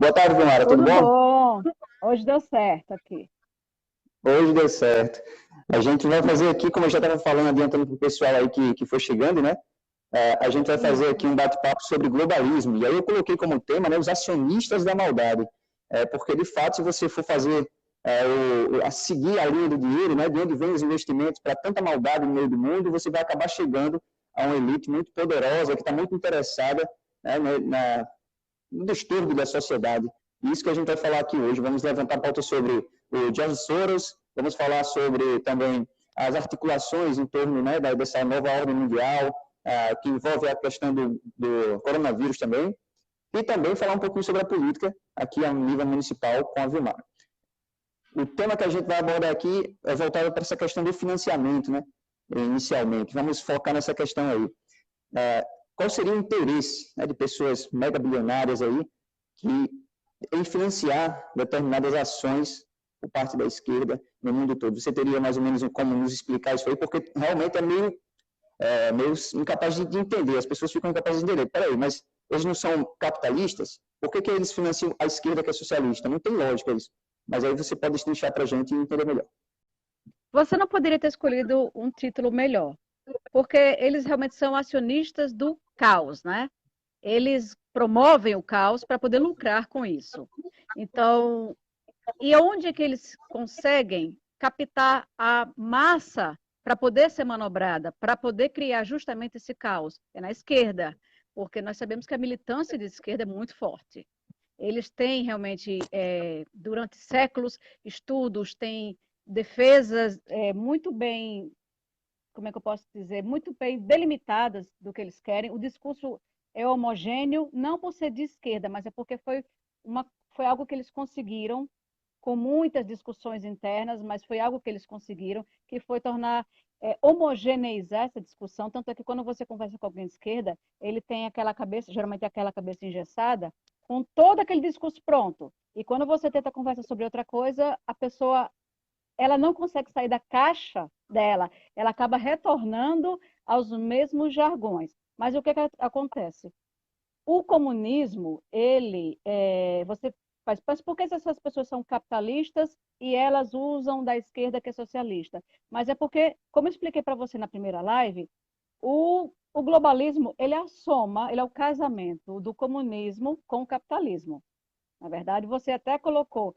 Boa tarde, Vilmara, tudo Tudo bom? bom. Hoje deu certo aqui. Hoje deu certo. A gente vai fazer aqui, como eu já estava falando, adiantando para o pessoal aí que foi chegando, né? A gente vai fazer aqui Isso. um bate-papo sobre globalismo. E aí eu coloquei como tema, né, os acionistas da maldade. Porque, de fato, se você for fazer, a seguir a linha do dinheiro, né, de onde vem os investimentos para tanta maldade no meio do mundo, você vai acabar chegando a uma elite muito poderosa, que está muito interessada, né, no distúrbio da sociedade. Isso que a gente vai falar aqui hoje. Vamos levantar pauta sobre o George Soros, vamos falar sobre também as articulações em torno, né, dessa nova ordem mundial, que envolve a questão do coronavírus também, e também falar um pouquinho sobre a política aqui a nível municipal com a Vilmar. O tema que a gente vai abordar aqui é voltado para essa questão do financiamento, né, inicialmente. Vamos focar nessa questão aí. Qual seria o interesse, né, de pessoas mega bilionárias aí que em financiar determinadas ações por parte da esquerda no mundo todo? Você teria mais ou menos como nos explicar isso aí? Porque realmente é meio incapaz de entender. As pessoas ficam incapazes de entender. Peraí, mas eles não são capitalistas? Por que eles financiam a esquerda que é socialista? Não tem lógica isso. Mas aí você pode destrinchar para a gente e entender melhor. Você não poderia ter escolhido um título melhor, porque eles realmente são acionistas do caos, né? Eles promovem o caos para poder lucrar com isso. Então, e onde é que eles conseguem captar a massa para poder ser manobrada, para poder criar justamente esse caos? É na esquerda, porque nós sabemos que a militância de esquerda é muito forte. Eles têm realmente, durante séculos, estudos, têm defesas muito bem, como é que eu posso dizer, muito bem delimitadas do que eles querem. O discurso é homogêneo, não por ser de esquerda, mas é porque foi algo que eles conseguiram com muitas discussões internas, mas foi algo que eles conseguiram, que foi tornar, homogeneizar essa discussão, tanto é que quando você conversa com alguém de esquerda, ele tem aquela cabeça, geralmente aquela cabeça engessada, com todo aquele discurso pronto. E quando você tenta conversar sobre outra coisa, a pessoa ela não consegue sair da caixa dela, ela acaba retornando aos mesmos jargões. Mas o que, que acontece? O comunismo, você faz, mas por que essas pessoas são capitalistas e elas usam da esquerda que é socialista? Mas é porque, como eu expliquei para você na primeira live, o globalismo, ele é a soma, ele é o casamento do comunismo com o capitalismo. Na verdade, você até colocou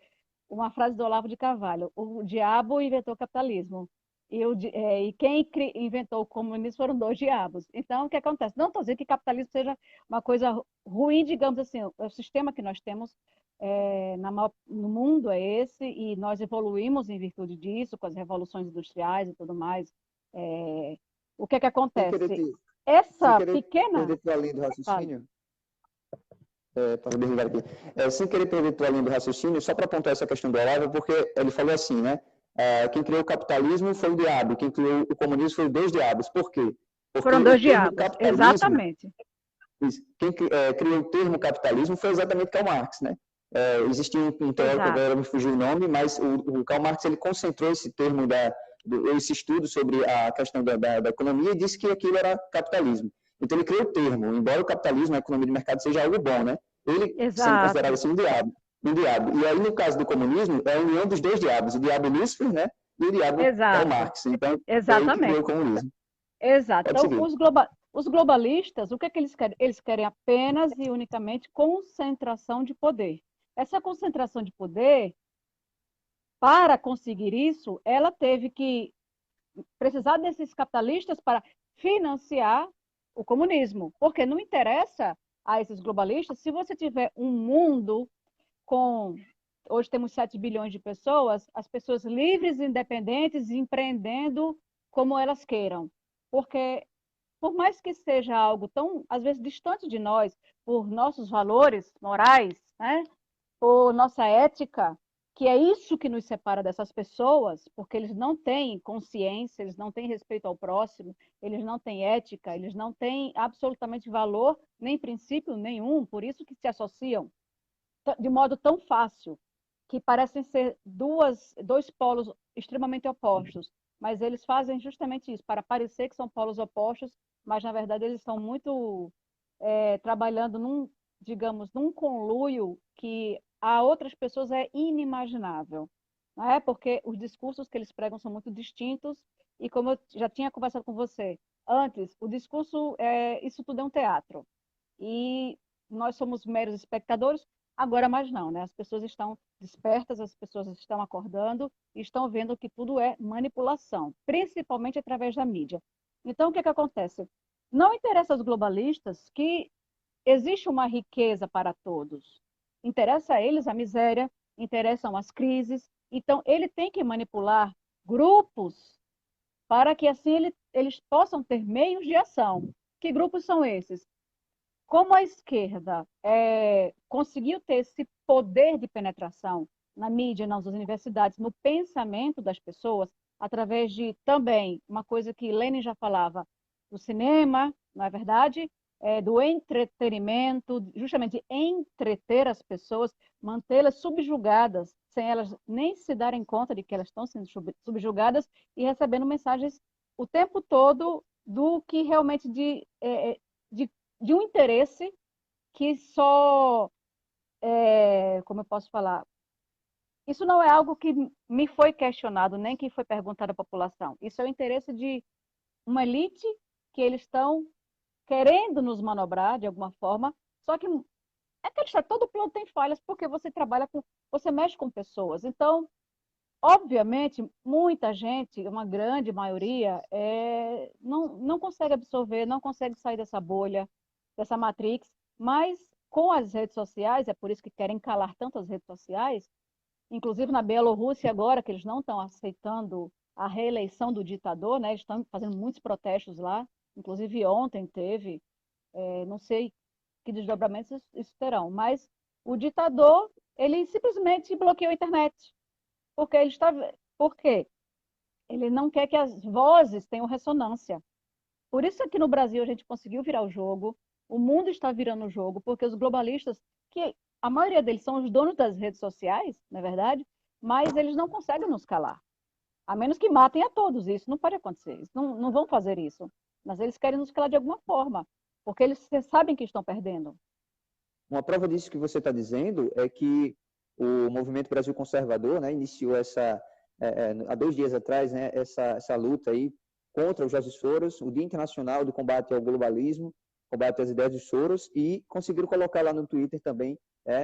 uma frase do Olavo de Carvalho: o diabo inventou o capitalismo. E quem inventou o comunismo foram dois diabos. Então, o que acontece? Não estou dizendo que capitalismo seja uma coisa ruim, digamos assim. O sistema que nós temos no mundo é esse, e nós evoluímos em virtude disso, com as revoluções industriais e tudo mais. O que Sem querer, acontece? te, sem Essa querer pequena... perder tua linha do Fale. raciocínio, para derrubar aqui. Sem querer perder tua linha do raciocínio, só para apontar essa questão do Olavo, porque ele falou assim, né? Quem criou o capitalismo foi o diabo, quem criou o comunismo foi os dois diabos. Por quê? Porque Foram o dois termo diabos, capitalismo, exatamente. quem criou o termo capitalismo foi exatamente Karl Marx, né? Existia um teórico, Exato. agora me fugiu o nome, mas o Karl Marx ele concentrou esse termo, esse estudo sobre a questão da economia e disse que aquilo era capitalismo. Então ele criou o termo, embora o capitalismo, a economia de mercado seja algo bom, né? Ele sendo considerado Exato. assim um diabo. Um diabo. E aí, no caso do comunismo, é a união dos dois diabos, o diabo Lúcifer, né? E o diabo Karl Exato, Marx. Então, foi ele que criou exatamente. o comunismo. Exato. Pode Então, seguir. os globalistas, o que é que eles querem? Eles querem apenas e unicamente concentração de poder. Essa concentração de poder, para conseguir isso, ela teve que precisar desses capitalistas para financiar o comunismo. Porque não interessa a esses globalistas se você tiver um mundo com... Hoje temos 7 bilhões de pessoas, as pessoas livres, independentes, empreendendo como elas queiram. Porque, por mais que seja algo tão, às vezes, distante de nós, por nossos valores morais, né? Por nossa ética, que é isso que nos separa dessas pessoas, porque eles não têm consciência, eles não têm respeito ao próximo, eles não têm ética, eles não têm absolutamente valor, nem princípio nenhum, por isso que se associam de modo tão fácil, que parecem ser dois polos extremamente opostos, mas eles fazem justamente isso, para parecer que são polos opostos, mas na verdade eles estão muito trabalhando digamos, num conluio que a outras pessoas é inimaginável, não é? Porque os discursos que eles pregam são muito distintos e como eu já tinha conversado com você antes, o discurso, isso tudo é um teatro e nós somos meros espectadores, agora mais não, né? As pessoas estão despertas, as pessoas estão acordando e estão vendo que tudo é manipulação, principalmente através da mídia. Então, o que é que acontece? Não interessa aos globalistas que existe uma riqueza para todos. Interessa a eles a miséria, interessam as crises. Então, ele tem que manipular grupos para que assim eles possam ter meios de ação. Que grupos são esses? Como a esquerda conseguiu ter esse poder de penetração na mídia, nas universidades, no pensamento das pessoas, através de também uma coisa que Lenin já falava, do cinema, não é verdade? Do entretenimento, justamente entreter as pessoas, mantê-las subjugadas, sem elas nem se darem conta de que elas estão sendo subjugadas e recebendo mensagens o tempo todo do que realmente de de um interesse que só, como eu posso falar, isso não é algo que me foi questionado, nem que foi perguntado à população. Isso é o interesse de uma elite que eles estão querendo nos manobrar de alguma forma, só que é que todo plano tem falhas, porque você mexe com pessoas. Então, obviamente, muita gente, uma grande maioria, não consegue absorver, não consegue sair dessa bolha, dessa matrix, mas com as redes sociais, é por isso que querem calar tanto as redes sociais, inclusive na Bielorrússia agora, que eles não estão aceitando a reeleição do ditador, né? Eles estão fazendo muitos protestos lá, inclusive ontem teve, não sei que desdobramentos isso terão, mas o ditador, ele simplesmente bloqueou a internet, porque ele está, por quê? Ele não quer que as vozes tenham ressonância. Por isso aqui no Brasil a gente conseguiu virar o jogo, o mundo está virando o jogo, porque os globalistas, que a maioria deles são os donos das redes sociais, não é verdade? Mas eles não conseguem nos calar. A menos que matem a todos. Isso não pode acontecer. Eles não vão fazer isso. Mas eles querem nos calar de alguma forma, porque eles sabem que estão perdendo. Uma prova disso que você está dizendo é que o Movimento Brasil Conservador, né, iniciou há 2 dias atrás, né, essa luta aí contra o Jorge Soros, o Dia Internacional do Combate ao Globalismo, combate às ideias de Soros, e conseguiram colocar lá no Twitter também,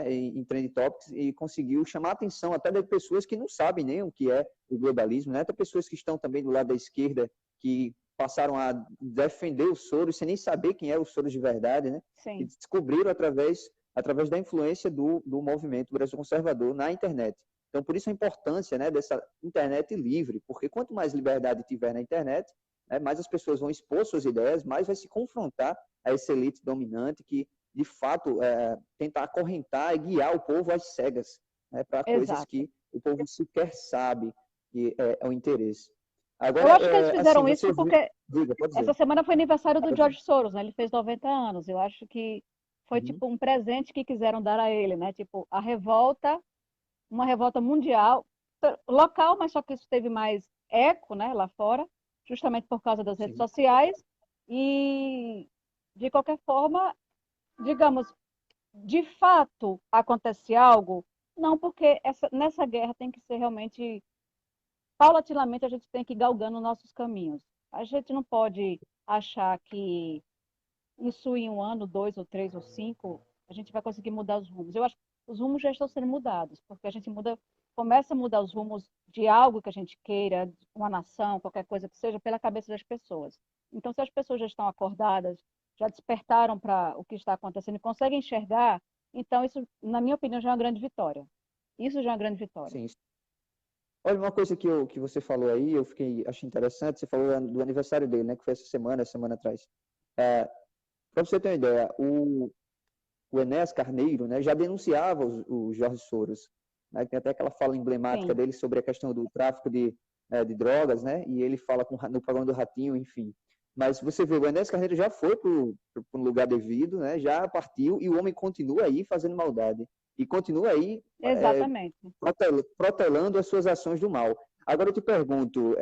em Trend Topics, e conseguiu chamar a atenção até de pessoas que não sabem nem o que é o globalismo, né, até pessoas que estão também do lado da esquerda, que passaram a defender o Soros sem nem saber quem é o Soros de verdade, né? Sim. E descobriram através da influência do movimento Brasil Conservador na internet. Então, por isso a importância, né, dessa internet livre, porque quanto mais liberdade tiver na internet, né, mais as pessoas vão expor suas ideias, mais vai se confrontar a essa elite dominante que, de fato, tenta acorrentar e guiar o povo às cegas, né, para coisas que o povo sequer sabe que é o interesse. Agora, eu acho que eles fizeram assim, isso porque diga, essa semana foi aniversário do George Soros, né? Ele fez 90 anos. Eu acho que foi tipo um presente que quiseram dar a ele, né? Tipo, uma revolta mundial, local, mas só que isso teve mais eco, né, lá fora, justamente por causa das redes sociais. E, de qualquer forma, digamos, de fato acontece algo? Não, porque nessa guerra tem que ser realmente, paulatinamente, a gente tem que ir galgando nossos caminhos. A gente não pode achar que isso em 1 ano, 2 ou 3 ou 5, a gente vai conseguir mudar os rumos. Eu acho que os rumos já estão sendo mudados, porque a gente começa a mudar os rumos de algo que a gente queira, uma nação, qualquer coisa que seja, pela cabeça das pessoas. Então, se as pessoas já estão acordadas, já despertaram para o que está acontecendo e conseguem enxergar, então isso, na minha opinião, já é uma grande vitória. Isso já é uma grande vitória. Sim. Olha, uma coisa que você falou aí, achei interessante, você falou do aniversário dele, né, que foi essa semana atrás. Para você ter uma ideia, o Enéas Carneiro, né, já denunciava o Jorge Soros, né, tem até aquela fala emblemática dele sobre a questão do tráfico de drogas, né, e ele fala no programa do Ratinho, enfim. Mas você vê, o Enéas Carneiro já foi para um lugar devido, né, já partiu, e o homem continua aí fazendo maldade. E continua aí protelando as suas ações do mal. Agora eu te pergunto,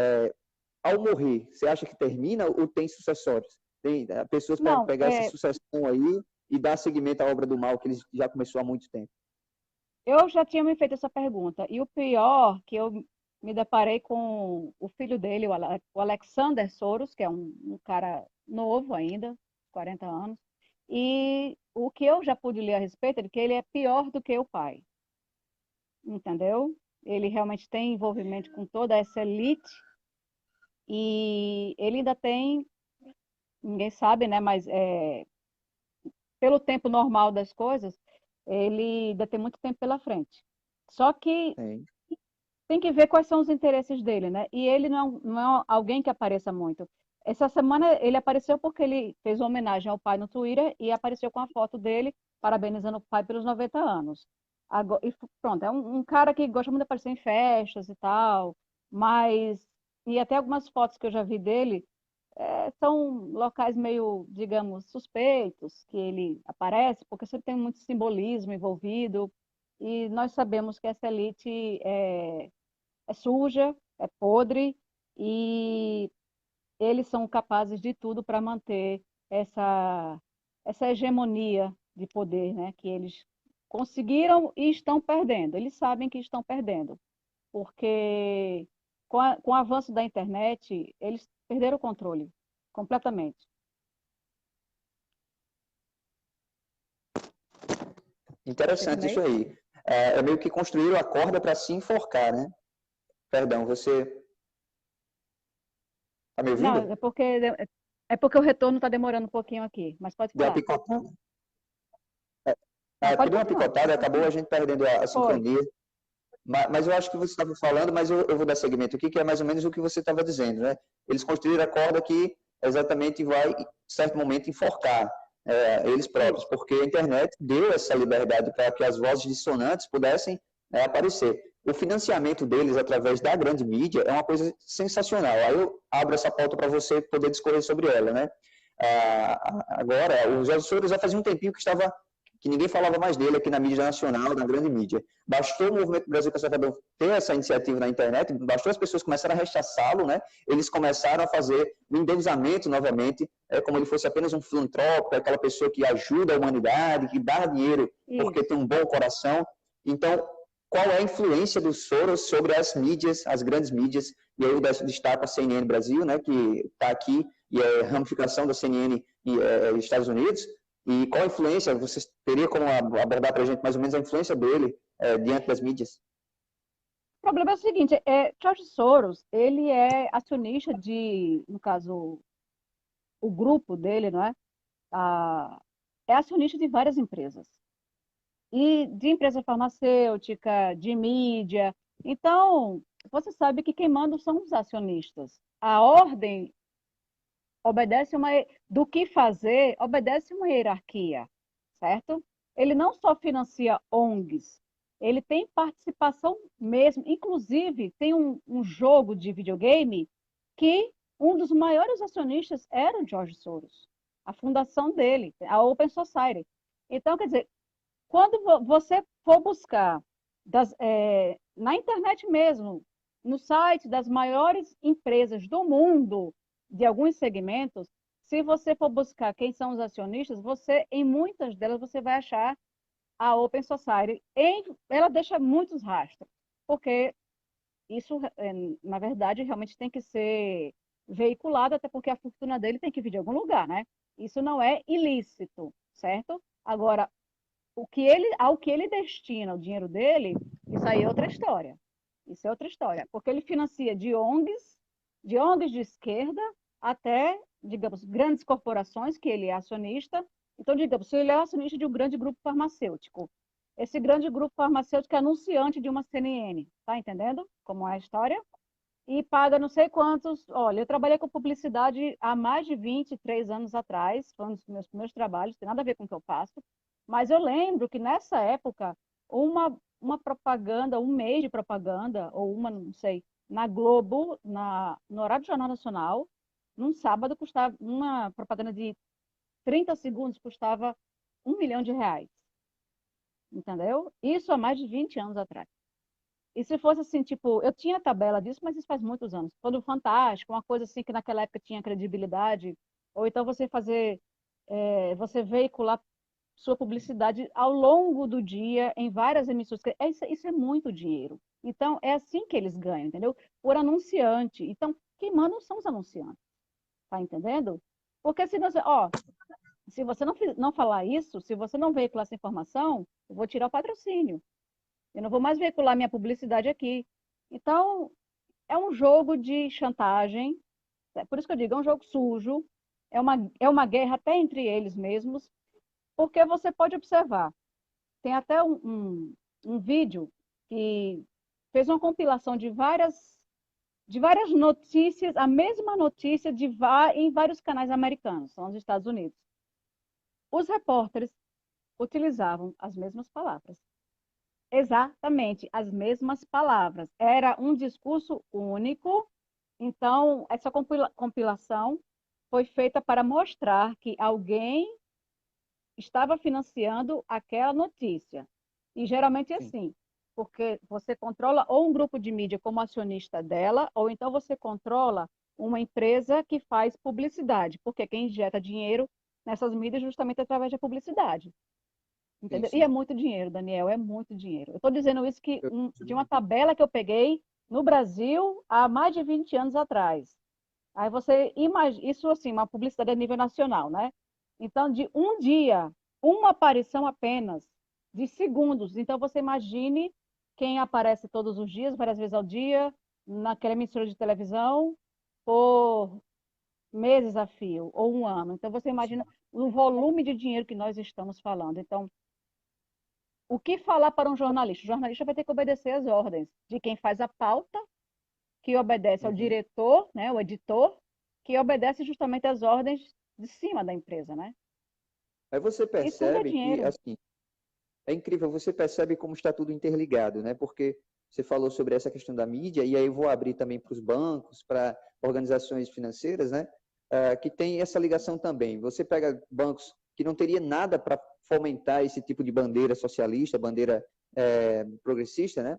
ao morrer, você acha que termina ou tem sucessórios? Tem pessoas para pegar essa sucessão aí e dar seguimento à obra do mal que ele já começou há muito tempo? Eu já tinha me feito essa pergunta. E o pior, que eu me deparei com o filho dele, o Alexander Soros, que é um cara novo ainda, 40 anos. E o que eu já pude ler a respeito é que ele é pior do que o pai, entendeu? Ele realmente tem envolvimento com toda essa elite e ele ainda tem, ninguém sabe, né? Mas pelo tempo normal das coisas, ele ainda tem muito tempo pela frente. Só que Sim. tem que ver quais são os interesses dele, né? E ele não é alguém que apareça muito. Essa semana ele apareceu porque ele fez uma homenagem ao pai no Twitter e apareceu com a foto dele, parabenizando o pai pelos 90 anos. Agora, e pronto, é um cara que gosta muito de aparecer em festas e tal, mas. E até algumas fotos que eu já vi dele são locais meio, digamos, suspeitos que ele aparece, porque sempre tem muito simbolismo envolvido. E nós sabemos que essa elite é suja, é podre, e eles são capazes de tudo para manter essa hegemonia de poder, né, que eles conseguiram e estão perdendo. Eles sabem que estão perdendo, porque com o avanço da internet, eles perderam o controle completamente. Interessante isso Ednei? aí. É meio que construíram a corda para se enforcar, né? Perdão, você está me Não, ouvindo? é porque o retorno está demorando um pouquinho aqui, mas pode Deu uma falar. picotada. Não, Porque pode deu uma continuar, picotada, pode acabou a continuar. gente perdendo a Foi. sincronia. Mas eu acho que você estava falando, mas eu vou dar seguimento aqui, que é mais ou menos o que você estava dizendo, né? Eles construíram a corda que exatamente vai, em certo momento, enforcar eles próprios, Isso. porque a internet deu essa liberdade para que as vozes dissonantes pudessem aparecer. O financiamento deles através da grande mídia é uma coisa sensacional. Aí eu abro essa pauta para você poder discorrer sobre ela, né? Agora, o Jorge Soros já fazia um tempinho que ninguém falava mais dele aqui na mídia nacional, na grande mídia. Bastou o Movimento Brasil Conservador ter essa iniciativa na internet, bastou as pessoas começarem a rechaçá-lo, né? Eles começaram a fazer um endeusamento novamente, como ele fosse apenas um filantrópico, aquela pessoa que ajuda a humanidade, que dá dinheiro porque Isso. tem um bom coração. Então, qual é a influência do Soros sobre as mídias, as grandes mídias? E aí eu destaco a CNN Brasil, né, que está aqui, e é ramificação da CNN Estados Unidos. E qual a influência, você teria como abordar para a gente mais ou menos a influência dele diante das mídias? O problema é o seguinte, George Soros, ele é acionista no caso, o grupo dele, não é? Ah, é acionista de várias empresas. E de empresa farmacêutica, de mídia. Então, você sabe que quem manda são os acionistas. A ordem obedece do que fazer, obedece uma hierarquia, certo? Ele não só financia ONGs, ele tem participação mesmo, inclusive tem um jogo de videogame que um dos maiores acionistas era o George Soros, a fundação dele, a Open Society. Então, quer dizer, quando você for buscar na internet mesmo, no site das maiores empresas do mundo, de alguns segmentos, se você for buscar quem são os acionistas, em muitas delas, você vai achar a Open Society. Ela deixa muitos rastros, porque isso, na verdade, realmente tem que ser veiculado, até porque a fortuna dele tem que vir de algum lugar, né? Isso não é ilícito, certo? Agora, ao que ele destina o dinheiro dele, isso aí é outra história. Isso é outra história, porque ele financia de ONGs de esquerda até, digamos, grandes corporações que ele é acionista. Então, digamos, se ele é acionista de um grande grupo farmacêutico, esse grande grupo farmacêutico é anunciante de uma CNN, tá entendendo como é a história? E paga não sei quantos. Olha, eu trabalhei com publicidade há mais de 23 anos atrás, foi um dos meus primeiros trabalhos, tem nada a ver com o que eu faço, mas eu lembro que nessa época, uma propaganda, um mês de propaganda, ou não sei, na Globo, no horário do Jornal Nacional, num sábado, custava uma propaganda de 30 segundos custava R$ 1 milhão, entendeu? Isso há mais de 20 anos atrás. E se fosse assim, tipo, eu tinha tabela disso, mas isso faz muitos anos. Quando o Fantástico, uma coisa assim que naquela época tinha credibilidade, ou então você veicular sua publicidade ao longo do dia em várias emissoras. Isso é muito dinheiro. Então, é assim que eles ganham, entendeu? Por anunciante. Então, quem manda são os anunciantes. Tá entendendo? Porque se você, ó, se você não falar isso, se você não veicular essa informação, eu vou tirar o patrocínio. Eu não vou mais veicular minha publicidade aqui. Então, é um jogo de chantagem. Por isso que eu digo, é um jogo sujo. É uma guerra até entre eles mesmos. Porque você pode observar. Tem até um vídeo que fez uma compilação de várias notícias, a mesma notícia em vários canais americanos, são os Estados Unidos. Os repórteres utilizavam as mesmas palavras. Exatamente, as mesmas palavras. Era um discurso único. Então, essa compilação foi feita para mostrar que alguém estava financiando aquela notícia. E geralmente é assim, porque você controla ou um grupo de mídia como acionista dela, ou então você controla uma empresa que faz publicidade, porque quem injeta dinheiro nessas mídias justamente através da publicidade. Sim, Entendeu? E é sim. muito dinheiro, Daniel, é muito dinheiro. Eu estou dizendo isso Eu- de uma tabela que eu peguei no Brasil há mais de 20 anos atrás. Aí você imagina, isso assim, uma publicidade a nível nacional, né? Então, de um dia, uma aparição apenas, de segundos. Então, você imagine quem aparece todos os dias, várias vezes ao dia, naquela emissora de televisão, por meses a fio, ou um ano. Então, você imagina o volume de dinheiro que nós estamos falando. Então, o que falar para um jornalista? O jornalista vai ter que obedecer às ordens de quem faz a pauta, que obedece ao Uhum. diretor, né, o editor, que obedece justamente às ordens de cima da empresa, né? Aí você E tudo é percebe que, dinheiro. assim, é incrível, você percebe como está tudo interligado, né? Porque você falou sobre essa questão da mídia, e aí eu vou abrir também para os bancos, para organizações financeiras, né? Que tem essa ligação também. Você pega bancos que não teria nada para fomentar esse tipo de bandeira socialista, bandeira progressista, né?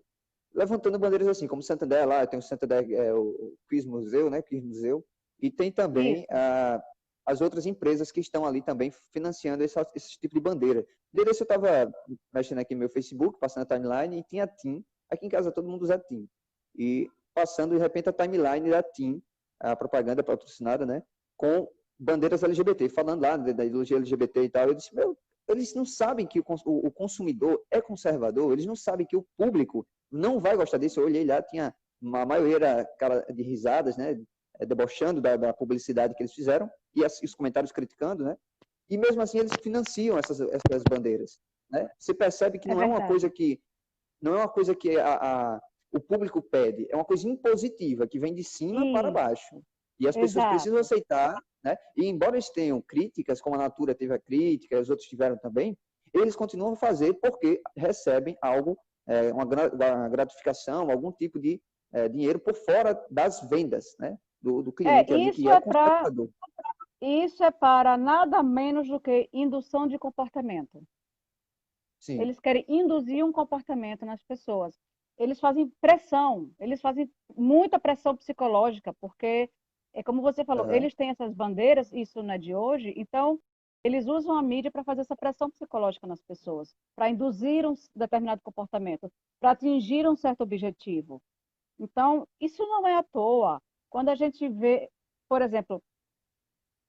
Levantando bandeiras assim, como Santander lá, tem o Santander, o Quiz Museu, né? Quiz Museu, e tem também Isso. as outras empresas que estão ali também financiando esse tipo de bandeira. Desde eu estava mexendo aqui no meu Facebook, passando a timeline, e tinha TIM. Aqui em casa todo mundo usa TIM. E passando, de repente, a timeline da TIM, a propaganda patrocinada, né? Com bandeiras LGBT, falando lá da ideologia LGBT e tal. Eu disse, meu, eles não sabem que o consumidor é conservador, eles não sabem que o público não vai gostar disso. Eu olhei lá, tinha uma maioria era cara de risadas, né? Debochando da publicidade que eles fizeram e os comentários criticando, né? E mesmo assim eles financiam essas bandeiras, né? Você percebe que É verdade. não é uma coisa que o público pede, é uma coisa impositiva que vem de cima para Isso. baixo. E as pessoas precisam Exato. aceitar, né? E embora eles tenham críticas, como a Natura teve a crítica, e os outros tiveram também, eles continuam a fazer porque recebem algo, uma gratificação, algum tipo de dinheiro por fora das vendas, né? Do É, cliente ali que isso é é para conservador. isso é para nada menos do que indução de comportamento. Sim. Eles querem induzir um comportamento nas pessoas. Eles fazem pressão, eles fazem muita pressão psicológica, porque, é como você falou, Uhum. eles têm essas bandeiras, isso não é de hoje, então eles usam a mídia para fazer essa pressão psicológica nas pessoas, para induzir um determinado comportamento, para atingir um certo objetivo. Então, isso não é à toa. Quando a gente vê, por exemplo,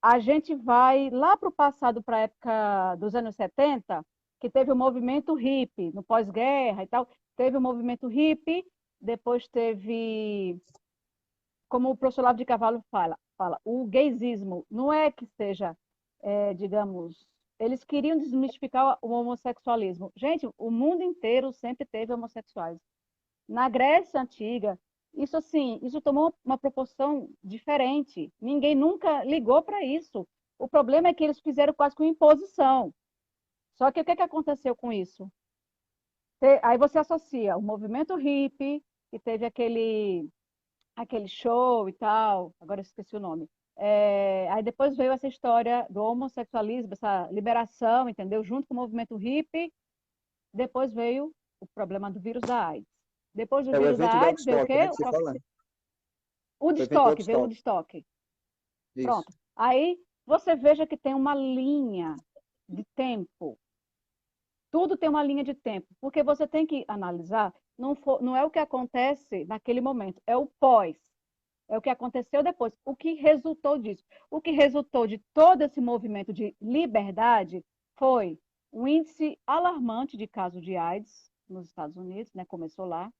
a gente vai lá para o passado, para a época dos anos 70, que teve o movimento hippie, no pós-guerra e tal, teve o movimento hippie, depois teve, como o professor Lavo de Carvalho fala, o gaysismo. Não é que seja, digamos, eles queriam desmistificar o homossexualismo. Gente, o mundo inteiro sempre teve homossexuais. Na Grécia Antiga, isso assim, isso tomou uma proporção diferente. Ninguém nunca ligou para isso. O problema é que eles fizeram quase com imposição. Só que o que, que aconteceu com isso? Aí você associa o movimento hippie, que teve aquele show e tal, agora eu esqueci o nome. Aí depois veio essa história do homossexualismo, essa liberação, entendeu? Junto com o movimento hippie, depois veio o problema do vírus da AIDS. Depois do É o vírus da evento do AIDS veio o Woodstock, né, quê? que você fala? O O evento do Woodstock, veio o Woodstock. Woodstock. Isso. Pronto. Aí você veja que tem uma linha de tempo. Tudo tem uma linha de tempo, porque você tem que analisar, não é o que acontece naquele momento, é o pós, é o que aconteceu depois, o que resultou disso. O que resultou de todo esse movimento de liberdade foi um índice alarmante de casos de AIDS nos Estados Unidos, né? Começou lá,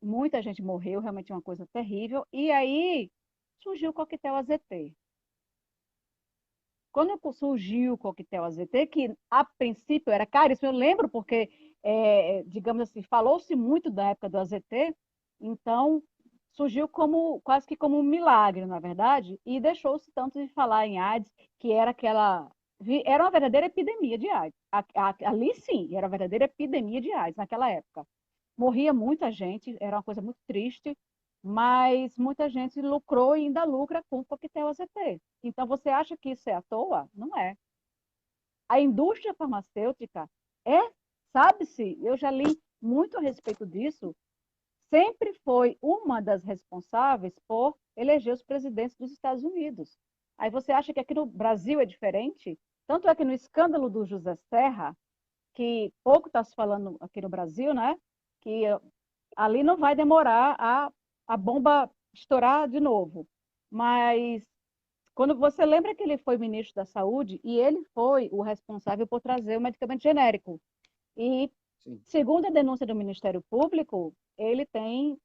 muita gente morreu, realmente é uma coisa terrível, e aí surgiu o coquetel AZT. Quando surgiu o coquetel AZT, que a princípio era caríssimo, eu lembro porque, digamos assim, falou-se muito da época do AZT, então surgiu como quase que como um milagre, na verdade, e deixou-se tanto de falar em AIDS, que era era uma verdadeira epidemia de AIDS. Ali sim, era uma verdadeira epidemia de AIDS naquela época. Morria muita gente, era uma coisa muito triste, mas muita gente lucrou e ainda lucra com o coquetel AZT. Então, você acha que isso é à toa? Não é. A indústria farmacêutica é, sabe-se, eu já li muito a respeito disso, sempre foi uma das responsáveis por eleger os presidentes dos Estados Unidos. Aí você acha que aqui no Brasil é diferente? Tanto é que no escândalo do José Serra, que pouco está se falando aqui no Brasil, né? Que ali não vai demorar a bomba estourar de novo. Mas quando você lembra que ele foi ministro da Saúde e ele foi o responsável por trazer o medicamento genérico. E, Sim. segundo a denúncia do Ministério Público, ele tem,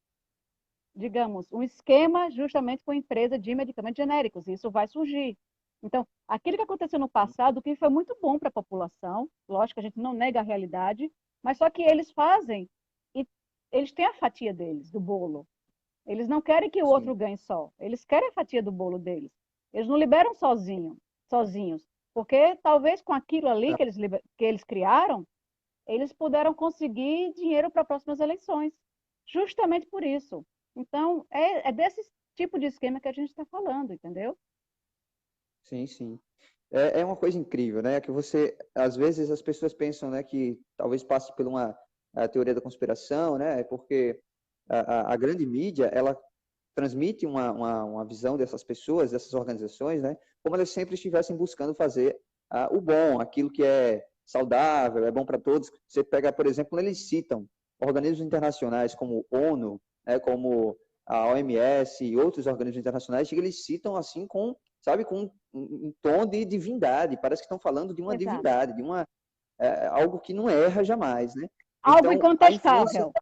digamos, um esquema justamente com a empresa de medicamentos genéricos. E isso vai surgir. Então, aquilo que aconteceu no passado, que foi muito bom para a população, lógico que a gente não nega a realidade, mas só que eles fazem e eles têm a fatia deles, do bolo. Eles não querem que o Sim. outro ganhe só. Eles querem a fatia do bolo deles. Eles não liberam sozinhos. Porque talvez com aquilo ali que eles criaram, eles puderam conseguir dinheiro para próximas eleições. Justamente por isso. Então, é desse tipo de esquema que a gente está falando, entendeu? Sim, sim. É uma coisa incrível, né? Que você, às vezes, as pessoas pensam, né, que talvez passe por uma teoria da conspiração, né? Porque a grande mídia, ela transmite uma visão dessas pessoas, dessas organizações, né? Como elas sempre estivessem buscando fazer o bom, aquilo que é saudável, é bom para todos. Você pega, por exemplo, quando eles citam organismos internacionais como ONU, né, como a OMS e outros organismos internacionais, eles citam assim com, sabe, com um tom de divindade. Parece que estão falando de uma Exato. divindade, de algo que não erra jamais, né? Algo Então, a influência incontestável.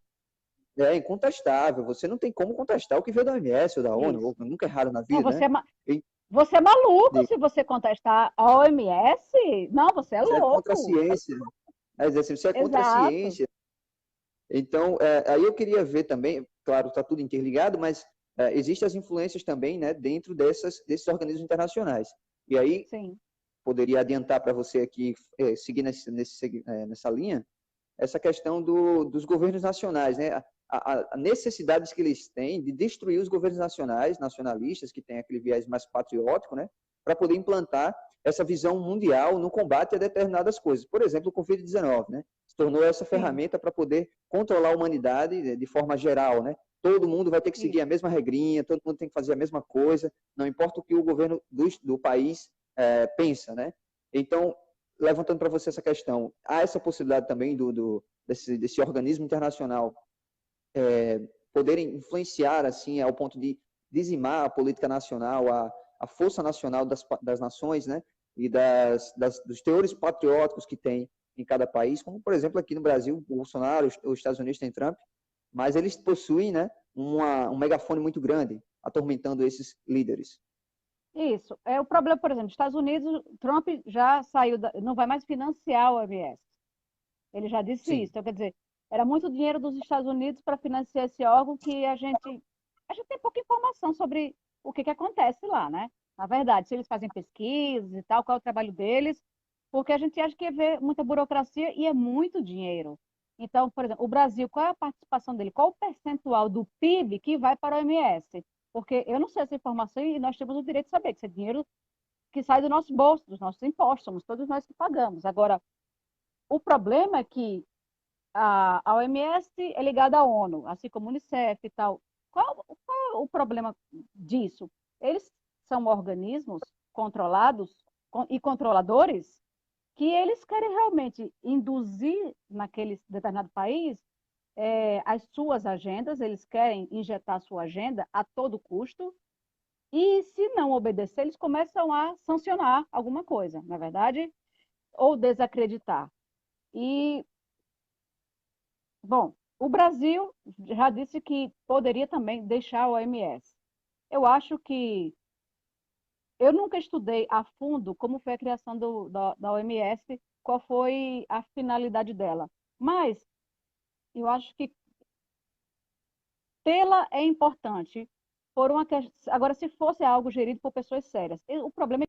é incontestável. Você não tem como contestar o que veio da OMS ou da ONU, Isso. ou nunca erraram na Não, vida, né? E você é maluco de se você contestar a OMS? Não, você é Você é contra a louco. ciência, né? Mas assim, você é contra a Exato. ciência. Então, aí eu queria ver também, claro, está tudo interligado, mas existem as influências também, né, dentro desses organismos internacionais. E aí, Sim, poderia adiantar para você aqui, seguir nessa linha, essa questão dos governos nacionais, né? A necessidades que eles têm de destruir os governos nacionais, nacionalistas, que têm aquele viés mais patriótico, né? Para poder implantar essa visão mundial no combate a determinadas coisas. Por exemplo, o Covid-19, né? Se tornou essa sim, ferramenta para poder controlar a humanidade de forma geral, né? Todo mundo vai ter que seguir a isso. mesma regrinha, todo mundo tem que fazer a mesma coisa, não importa o que o governo do país pensa, né? Então, levantando para você essa questão, há essa possibilidade também desse organismo internacional poderem influenciar assim ao ponto de dizimar a política nacional, a força nacional das nações, né? E dos teores patrióticos que tem em cada país, como por exemplo aqui no Brasil, o Bolsonaro, os Estados Unidos têm Trump, mas eles possuem, né, um megafone muito grande, atormentando esses líderes. Isso. É o problema, por exemplo, nos Estados Unidos, Trump já saiu, não vai mais financiar o OMS. Ele já disse isso. Sim, Então, quer dizer, era muito dinheiro dos Estados Unidos para financiar esse órgão que a gente tem pouca informação sobre o que acontece lá, né? Na verdade, se eles fazem pesquisas e tal, qual é o trabalho deles, porque a gente acha que vê muita burocracia e é muito dinheiro. Então, por exemplo, o Brasil, qual é a participação dele? Qual o percentual do PIB que vai para o OMS? Porque eu não sei essa informação e nós temos o direito de saber que esse é dinheiro que sai do nosso bolso, dos nossos impostos, somos todos nós que pagamos. Agora, o problema é que a OMS é ligada à ONU, assim como o Unicef e tal. Qual é o problema disso? Eles são organismos controlados e controladores que eles querem realmente induzir naquele determinado país as suas agendas, eles querem injetar a sua agenda a todo custo, e se não obedecer, eles começam a sancionar alguma coisa, não é verdade? Ou desacreditar. E, bom, o Brasil já disse que poderia também deixar a OMS. Eu acho que eu nunca estudei a fundo como foi a criação da OMS, qual foi a finalidade dela. Mas eu acho que tê-la é importante. Agora, se fosse algo gerido por pessoas sérias, o problema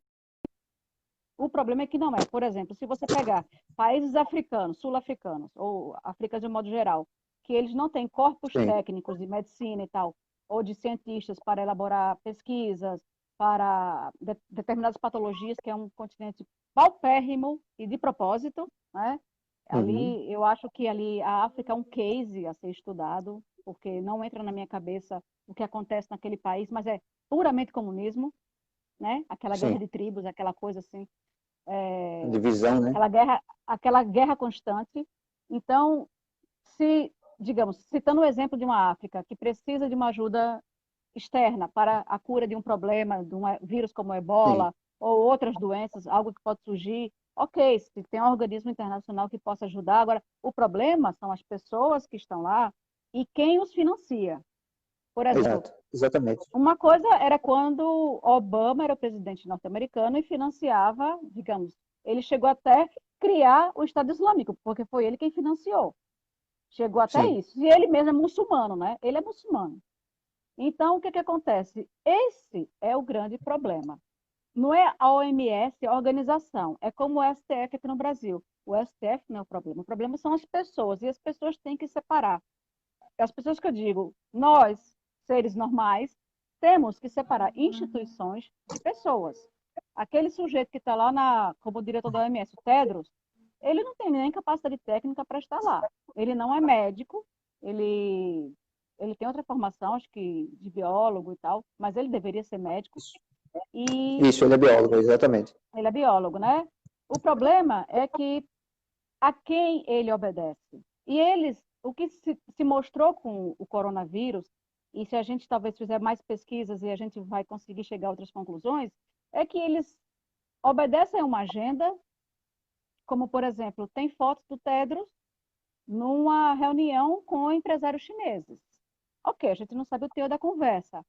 é que não é. Por exemplo, se você pegar países africanos, sul-africanos, ou África de um modo geral, que eles não têm corpos Sim. técnicos de medicina e tal, ou de cientistas para elaborar pesquisas para determinadas patologias, que é um continente paupérrimo e de propósito, né? Ali, eu acho que ali a África é um case a ser estudado, porque não entra na minha cabeça o que acontece naquele país, mas é puramente comunismo, né? Aquela guerra Sim. de tribos, aquela coisa assim, Divisão, né? aquela guerra constante. Então, se, digamos, citando o exemplo de uma África que precisa de uma ajuda externa para a cura de um problema, de um vírus como o Sim. Ebola ou outras doenças, algo que pode surgir, ok, se tem um organismo internacional que possa ajudar. Agora, o problema são as pessoas que estão lá e quem os financia. Por exemplo, Exato. Exatamente. uma coisa era quando Obama era o presidente norte-americano e financiava, digamos, ele chegou até criar o Estado Islâmico, porque foi ele quem financiou. Chegou até Sim. isso. E ele mesmo é muçulmano, né? Ele é muçulmano. Então, o que acontece? Esse é o grande problema. Não é a OMS, a organização. É como o STF aqui no Brasil. O STF não é o problema são as pessoas. E as pessoas têm que separar. As pessoas que eu digo, nós, seres normais, temos que separar instituições de pessoas. Aquele sujeito que está lá como diretor da OMS, o Tedros, ele não tem nem capacidade técnica para estar lá. Ele não é médico, ele tem outra formação, acho que de biólogo e tal, mas ele deveria ser médico. E Isso, ele é biólogo, exatamente. ele é biólogo, né? O problema é que a quem ele obedece. E o que se mostrou com o coronavírus, e se a gente talvez fizer mais pesquisas e a gente vai conseguir chegar a outras conclusões, é que eles obedecem a uma agenda, como, por exemplo, tem fotos do Tedros numa reunião com empresários chineses. Ok, a gente não sabe o teor da conversa,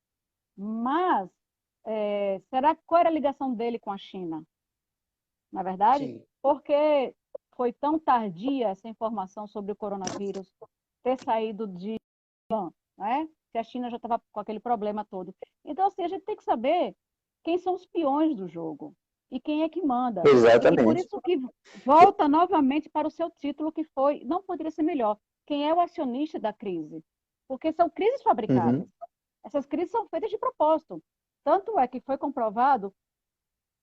mas qual era a ligação dele com a China? Na verdade, Sim. porque foi tão tardia essa informação sobre o coronavírus ter saído de Wuhan, né? Se a China já estava com aquele problema todo. Então, assim, a gente tem que saber quem são os peões do jogo e quem é que manda. E por Exatamente. isso que volta novamente para o seu título, que foi, não poderia ser melhor, quem é o acionista da crise? Porque são crises fabricadas. Essas crises são feitas de propósito. Tanto é que foi comprovado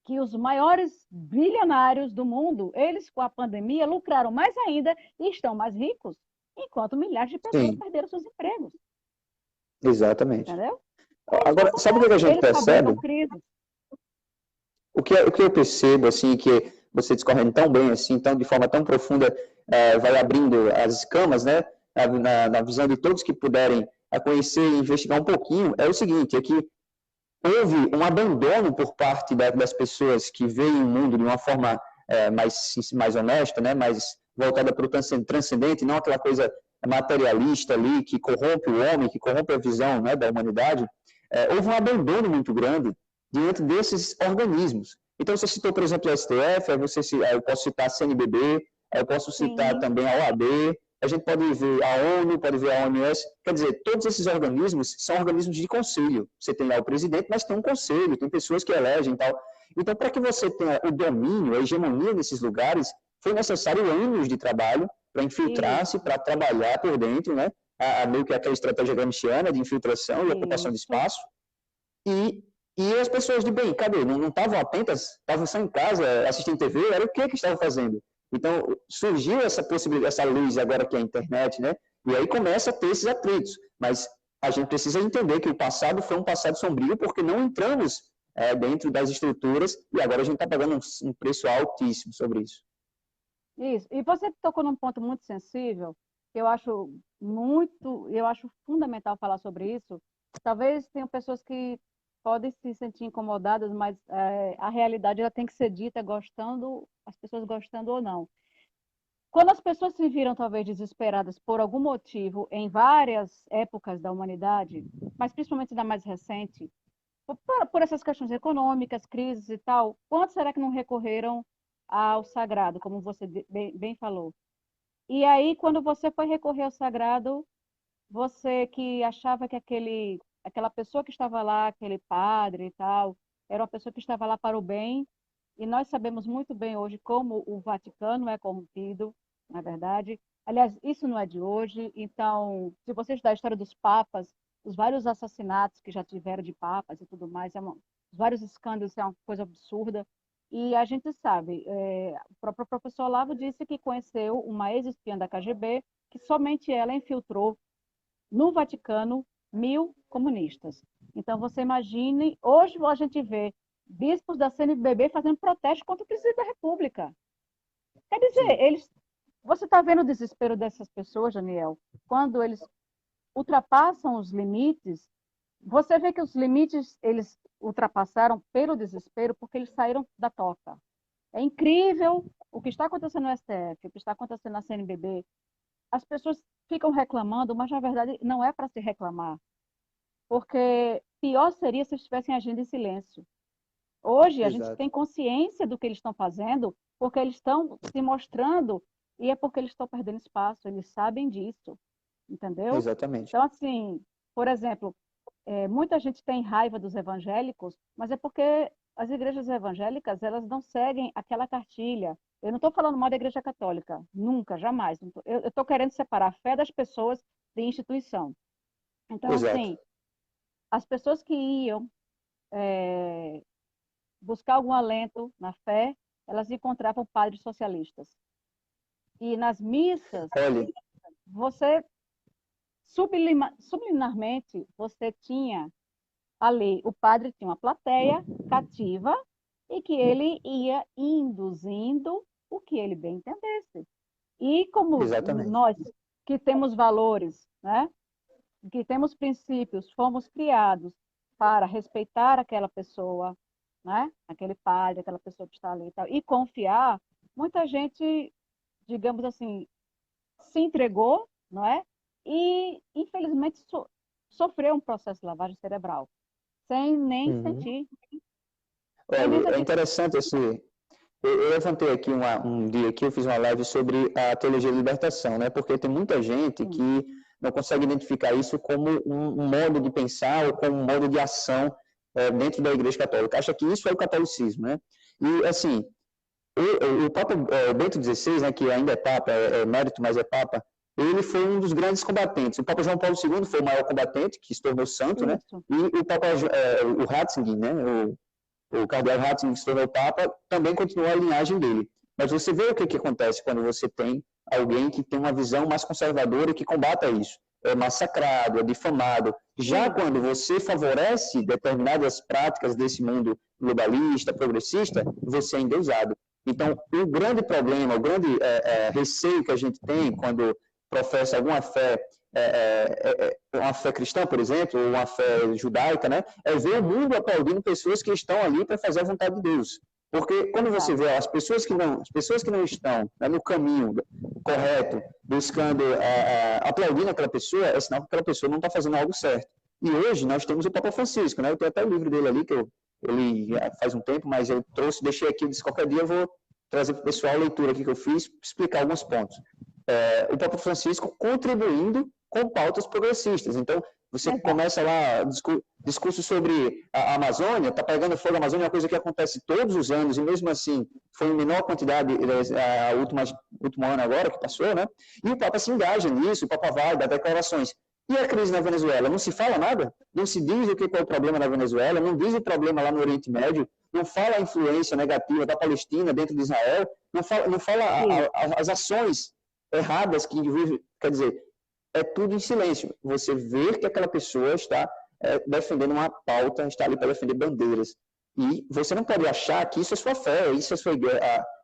que os maiores bilionários do mundo, eles com a pandemia lucraram mais ainda e estão mais ricos, enquanto milhares de pessoas Sim, perderam seus empregos, exatamente. entendeu? É isso que Agora, sabe o que a acontece. gente Eles percebe? fabricam crises. O que eu percebo, assim, que você discorrendo tão bem, assim, tão, de forma tão profunda, vai abrindo as camas, né, na visão de todos que puderem conhecer e investigar um pouquinho, é o seguinte, é que houve um abandono por parte das pessoas que veem o mundo de uma forma mais honesta, né, mais voltada para o transcendente, não aquela coisa materialista ali, que corrompe o homem, que corrompe a visão, né, da humanidade. Houve um abandono muito grande diante desses organismos. Então, você citou, por exemplo, o STF, eu posso citar a CNBB, eu posso citar Sim, também a OAB, a gente pode ver a ONU, pode ver a OMS, quer dizer, todos esses organismos são organismos de conselho. Você tem lá o presidente, mas tem um conselho, tem pessoas que elegem e tal. Então, para que você tenha o domínio, a hegemonia nesses lugares, foi necessário anos de trabalho para infiltrar-se, isso, para trabalhar por dentro, né? Meio que aquela estratégia gramsciana de infiltração e ocupação de isso. espaço. E as pessoas de bem, cadê? Não estavam atentas? Estavam só em casa assistindo TV? Era o que estavam fazendo? Então, surgiu essa possibilidade, essa luz agora que é a internet, né? E aí começa a ter esses atritos. Mas a gente precisa entender que o passado foi um passado sombrio porque não entramos dentro das estruturas e agora a gente está pagando um preço altíssimo sobre isso. Isso. E você tocou num ponto muito sensível, que eu acho fundamental falar sobre isso. Talvez tenham pessoas que podem se sentir incomodadas, mas a realidade ela tem que ser dita as pessoas gostando ou não. Quando as pessoas se viram talvez desesperadas por algum motivo em várias épocas da humanidade, mas principalmente da mais recente, por essas questões econômicas, crises e tal, quantos será que não recorreram ao sagrado, como você bem falou? E aí, quando você foi recorrer ao sagrado, você que achava que aquela pessoa que estava lá, aquele padre e tal, era uma pessoa que estava lá para o bem, e nós sabemos muito bem hoje como o Vaticano é corrompido, na verdade. Aliás, isso não é de hoje, então, se você estudar a história dos papas, os vários assassinatos que já tiveram de papas e tudo mais, vários escândalos, é uma coisa absurda. E a gente sabe, o próprio professor Olavo disse que conheceu uma ex-espiã da KGB, que somente ela infiltrou no Vaticano 1.000 comunistas. Então, você imagine, hoje a gente vê bispos da CNBB fazendo protesto contra o presidente da República. Quer dizer, você está vendo o desespero dessas pessoas, Daniel? Quando eles ultrapassam os limites, você vê que os limites eles ultrapassaram pelo desespero porque eles saíram da toca. É incrível o que está acontecendo no STF, o que está acontecendo na CNBB. As pessoas ficam reclamando, mas na verdade não é para se reclamar, porque pior seria se eles estivessem agindo em silêncio. Hoje a gente Exato. tem consciência do que eles estão fazendo, porque eles estão se mostrando e é porque eles estão perdendo espaço, eles sabem disso, entendeu? Exatamente. Então, assim, por exemplo, muita gente tem raiva dos evangélicos, mas é porque as igrejas evangélicas, elas não seguem aquela cartilha. Eu não estou falando mal da igreja católica, nunca, jamais. Eu estou querendo separar a fé das pessoas de instituição. Então, Exato. assim, as pessoas que iam buscar algum alento na fé, elas encontravam padres socialistas. E nas missas, Olha, você, subliminarmente, você tinha ali, o padre tinha uma plateia cativa e que ele ia induzindo o que ele bem entendesse. E como exatamente. nós que temos valores, né, que temos princípios, fomos criados para respeitar aquela pessoa, né, aquele padre, aquela pessoa que está ali e tal, e confiar, muita gente, digamos assim, se entregou, não é? E, infelizmente, sofreu um processo de lavagem cerebral, sem nem Uhum. sentir, sem nem Olha, é sentir. interessante esse. Eu levantei aqui um dia que eu fiz uma live sobre a teologia da libertação, né? Porque tem muita gente Sim, que não consegue identificar isso como um modo de pensar ou como um modo de ação dentro da Igreja Católica. Acha que isso é o catolicismo, né? E, assim, o Papa Bento XVI, né, que ainda é Papa, é emérito, mas é Papa, ele foi um dos grandes combatentes. O Papa João Paulo II foi o maior combatente, que se tornou santo, né? isso. E o Papa, o Ratzinger, né? O cardeal Ratzinger, que se tornou Papa, também continuou a linhagem dele. Mas você vê o que acontece quando você tem alguém que tem uma visão mais conservadora e que combata isso. É massacrado, é difamado. Já Isso. quando você favorece determinadas práticas desse mundo globalista, progressista, você é endeusado. Então, o grande problema, o grande receio que a gente tem quando professa alguma fé, uma fé cristã, por exemplo, ou uma fé judaica, né, é ver o mundo aplaudindo pessoas que estão ali para fazer a vontade de Deus. Porque quando você Exato. vê as pessoas que não estão, né, no caminho correto, buscando, aplaudindo aquela pessoa, é sinal que aquela pessoa não está fazendo algo certo. E hoje nós temos o Papa Francisco, né? Eu tenho até o livro dele ali, que eu li faz um tempo, mas eu trouxe, deixei aqui, disse qualquer dia eu vou trazer para o pessoal a leitura aqui que eu fiz, explicar alguns pontos. O Papa Francisco contribuindo com pautas progressistas. Então, você Exato. começa lá, discurso sobre a Amazônia, está pegando fogo a Amazônia, é uma coisa que acontece todos os anos, e mesmo assim foi em menor quantidade último ano agora que passou, né? E o Papa se engaja nisso, o Papa vai, dá declarações. E a crise na Venezuela? Não se fala nada? Não se diz o que é o problema na Venezuela? Não diz o problema lá no Oriente Médio? Não fala a influência negativa da Palestina dentro de Israel? Não fala as ações erradas que indivíduos... Quer dizer, é tudo em silêncio. Você vê que aquela pessoa está defendendo uma pauta, está ali para defender bandeiras. E você não pode achar que isso é sua fé, isso é sua igreja,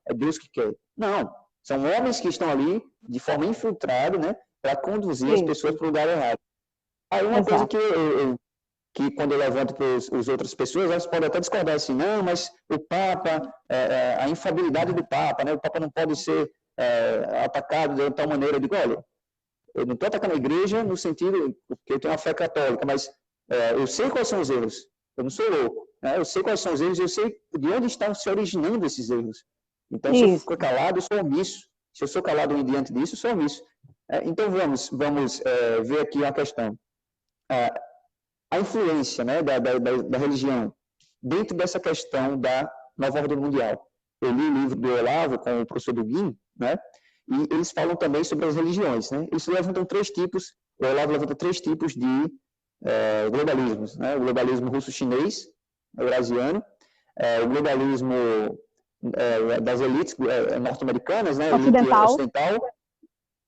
é Deus que quer. Não. São homens que estão ali de forma infiltrada, né, para conduzir as pessoas para o lugar errado. Aí uma coisa que quando eu levanto para as outras pessoas, elas podem até discordar assim, não, mas o Papa, a infabilidade do Papa, né, o Papa não pode ser atacado de tal maneira. Eu digo, olha, eu não estou atacando a igreja no sentido, porque eu tenho uma fé católica, mas eu sei quais são os erros, eu não sou louco, né? Eu sei quais são os erros, eu sei de onde estão se originando esses erros. Então, se eu ficar calado, eu sou omisso. Se eu sou calado diante disso, eu sou omisso. Então, vamos ver aqui uma questão. A influência, né, da religião dentro dessa questão da nova ordem mundial. Eu li o livro do Olavo com o professor Duguin, né, e eles falam também sobre as religiões. Né? Eles levantam três tipos, o Olavo levanta três tipos de globalismos. Né? O globalismo russo-chinês, eurasiano, o globalismo das elites norte-americanas, né, elite ocidental,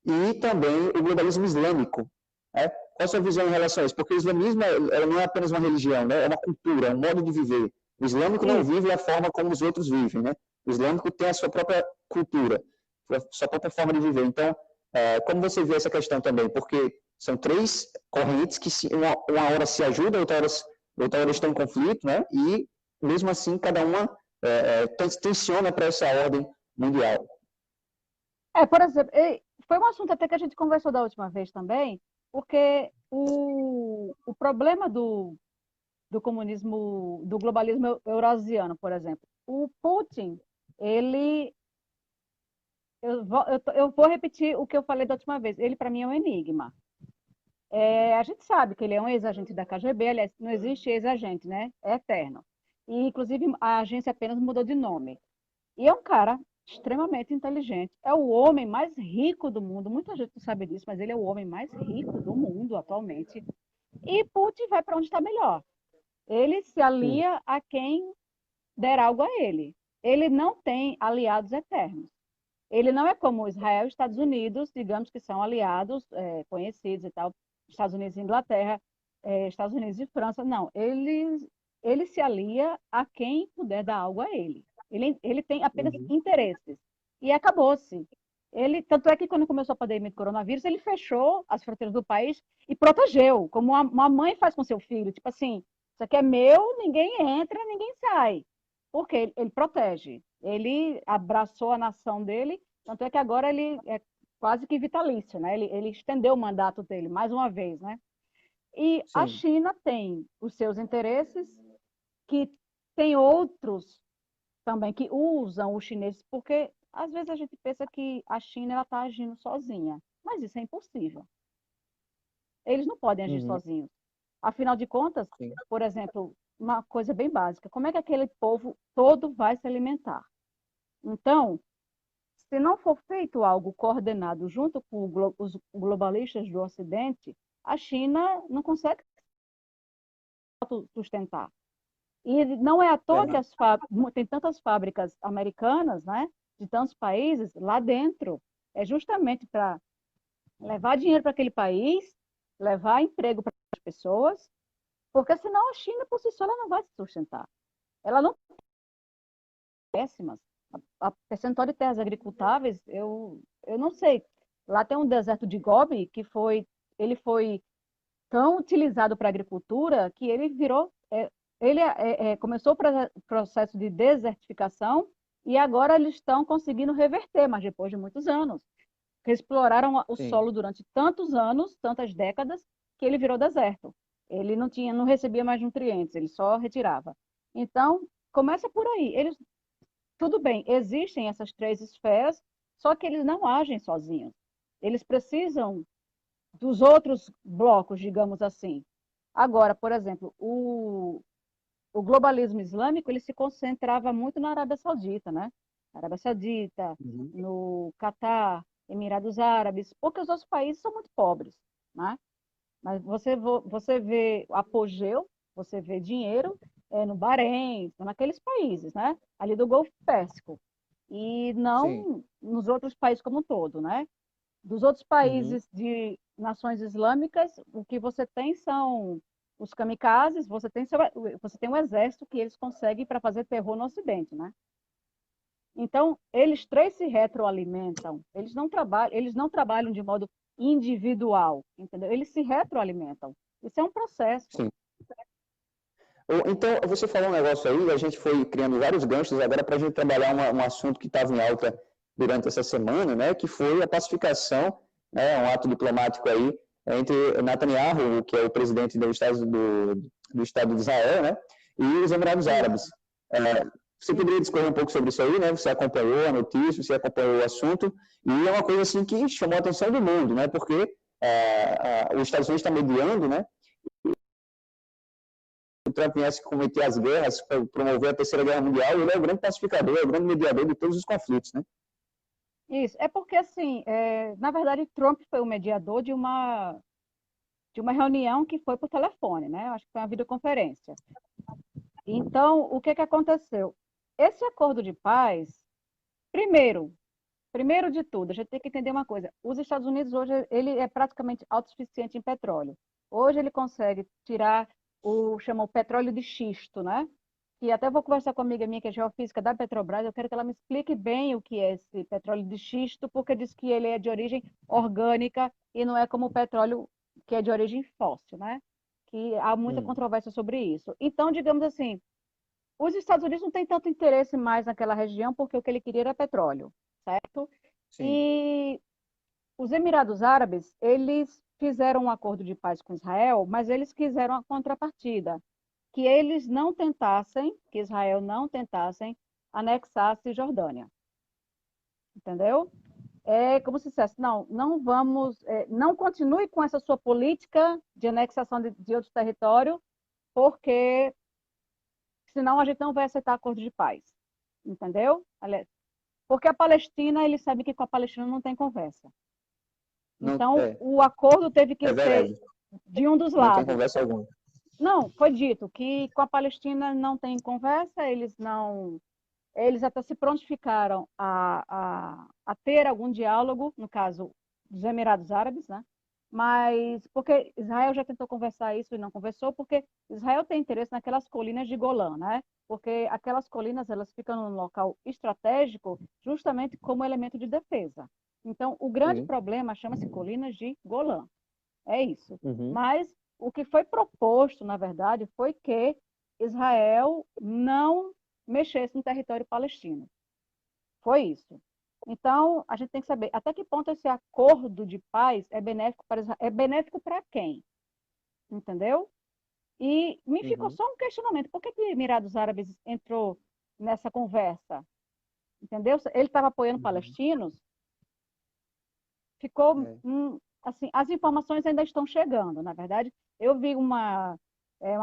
e também o globalismo islâmico. Né? Qual a sua visão em relação a isso? Porque o islamismo ela não é apenas uma religião, né? É uma cultura, é um modo de viver. O islâmico não vive da forma como os outros vivem. Né? O islâmico tem a sua própria cultura, a sua própria forma de viver. Então, como você vê essa questão também? Porque são três correntes que uma hora se ajudam, outra hora estão em conflito, né? E, mesmo assim, cada uma tensiona para essa ordem mundial. Por exemplo, foi um assunto até que a gente conversou da última vez também, porque o problema do comunismo, do globalismo eurasiano, por exemplo, o Putin, eu vou repetir o que eu falei da última vez, ele para mim é um enigma. A gente sabe que ele é um ex-agente da KGB, aliás, não existe ex-agente, né? É eterno. E, inclusive, a agência apenas mudou de nome. E é um cara extremamente inteligente. É o homem mais rico do mundo. Muita gente não sabe disso, mas ele é o homem mais rico do mundo atualmente. E Putin vai para onde está melhor. Ele se alia a quem der algo a ele. Ele não tem aliados eternos. Ele não é como Israel e Estados Unidos, digamos que são aliados conhecidos e tal, Estados Unidos e Inglaterra, Estados Unidos e França. Não, ele se alia a quem puder dar algo a ele. Ele tem apenas interesses. E acabou-se. Tanto é que quando começou a pandemia do coronavírus, ele fechou as fronteiras do país e protegeu, como uma mãe faz com seu filho. Tipo assim, isso aqui é meu, ninguém entra, ninguém sai. Porque ele protege. Ele abraçou a nação dele, tanto é que agora ele é quase que vitalício, né? Ele estendeu o mandato dele mais uma vez, né? E Sim. a China tem os seus interesses, que tem outros também que usam os chineses, porque às vezes a gente pensa que a China está agindo sozinha, mas isso é impossível. Eles não podem agir sozinhos. Afinal de contas, por exemplo, uma coisa bem básica, como é que aquele povo todo vai se alimentar? Então, se não for feito algo coordenado junto com os globalistas do Ocidente, a China não consegue sustentar. E não é à toa que tem tantas fábricas americanas, né, de tantos países lá dentro. É justamente para levar dinheiro para aquele país, levar emprego para as pessoas, porque senão a China por si só ela não vai se sustentar. Ela não péssimas. A percentual de terras agricultáveis, eu não sei. Lá tem um deserto de Gobi que ele foi tão utilizado para a agricultura que ele virou, começou o processo de desertificação e agora eles estão conseguindo reverter, mas depois de muitos anos. Porque exploraram o solo durante tantos anos, tantas décadas, que ele virou deserto. Ele não recebia mais nutrientes, ele só retirava. Então, começa por aí. Tudo bem, existem essas três esferas, só que eles não agem sozinhos. Eles precisam dos outros blocos, digamos assim. Agora, por exemplo, o globalismo islâmico ele se concentrava muito na Arábia Saudita, né? Arábia Saudita, no Catar, Emirados Árabes, porque os outros países são muito pobres, né? Mas você vê apogeu, você vê dinheiro no Bahrein, naqueles países, né? Ali do Golfo Pérsico. E não nos outros países como um todo, né? Dos outros países de nações islâmicas, o que você tem são os kamikazes, você tem um exército que eles conseguem para fazer terror no Ocidente, né? Então, eles três se retroalimentam. Eles não trabalham de modo individual, entendeu? Eles se retroalimentam. Isso é um processo. Sim. Então, você falou um negócio aí, a gente foi criando vários ganchos agora para a gente trabalhar um assunto que estava em alta durante essa semana, né, que foi a pacificação, né, um ato diplomático aí entre Netanyahu, que é o presidente do Estado de Israel, né, e os Emirados Árabes. Você poderia discorrer um pouco sobre isso aí, né? Você acompanhou a notícia, você acompanhou o assunto, e é uma coisa assim que chamou a atenção do mundo, né? Porque os Estados Unidos está mediando, né? O Trump viesse cometer as guerras, promover a Terceira Guerra Mundial, ele é o grande pacificador, é o grande mediador de todos os conflitos, né? Isso, é porque, assim, na verdade, Trump foi o mediador de uma reunião que foi por telefone, né? Acho que foi uma videoconferência. Então, o que aconteceu? Esse acordo de paz, primeiro de tudo, a gente tem que entender uma coisa. Os Estados Unidos hoje, ele é praticamente autossuficiente em petróleo. Hoje ele consegue tirar chama o petróleo de xisto, né? E até vou conversar com uma amiga minha que é geofísica da Petrobras, eu quero que ela me explique bem o que é esse petróleo de xisto, porque diz que ele é de origem orgânica e não é como o petróleo que é de origem fóssil, né? Que há muita controvérsia sobre isso. Então, digamos assim, os Estados Unidos não têm tanto interesse mais naquela região, porque o que ele queria era petróleo, certo? Sim. E os Emirados Árabes, eles fizeram um acordo de paz com Israel, mas eles quiseram a contrapartida, que eles não tentassem, que Israel não tentassem anexar a Cisjordânia. Entendeu? É como se dissesse, não vamos, não continue com essa sua política de anexação de outro território, porque senão a gente não vai aceitar acordo de paz. Entendeu? Porque a Palestina, eles sabem que com a Palestina não tem conversa. Então, o acordo teve que ser de um dos lados. Não tem conversa alguma. Não, foi dito que com a Palestina não tem conversa, eles até se prontificaram a ter algum diálogo, no caso dos Emirados Árabes, né? Mas porque Israel já tentou conversar isso e não conversou, porque Israel tem interesse naquelas colinas de Golã, né? Porque aquelas colinas elas ficam num local estratégico justamente como elemento de defesa. Então, o grande problema chama-se colinas de Golã. É isso. Mas o que foi proposto, na verdade, foi que Israel não mexesse no território palestino. Foi isso. Então, a gente tem que saber até que ponto esse acordo de paz é benéfico para Israel. É benéfico para quem? Entendeu? E me ficou só um questionamento. Por que Emirados Árabes entrou nessa conversa? Entendeu? Ele estava apoiando palestinos. Ficou... assim, as informações ainda estão chegando, na verdade. Eu vi uma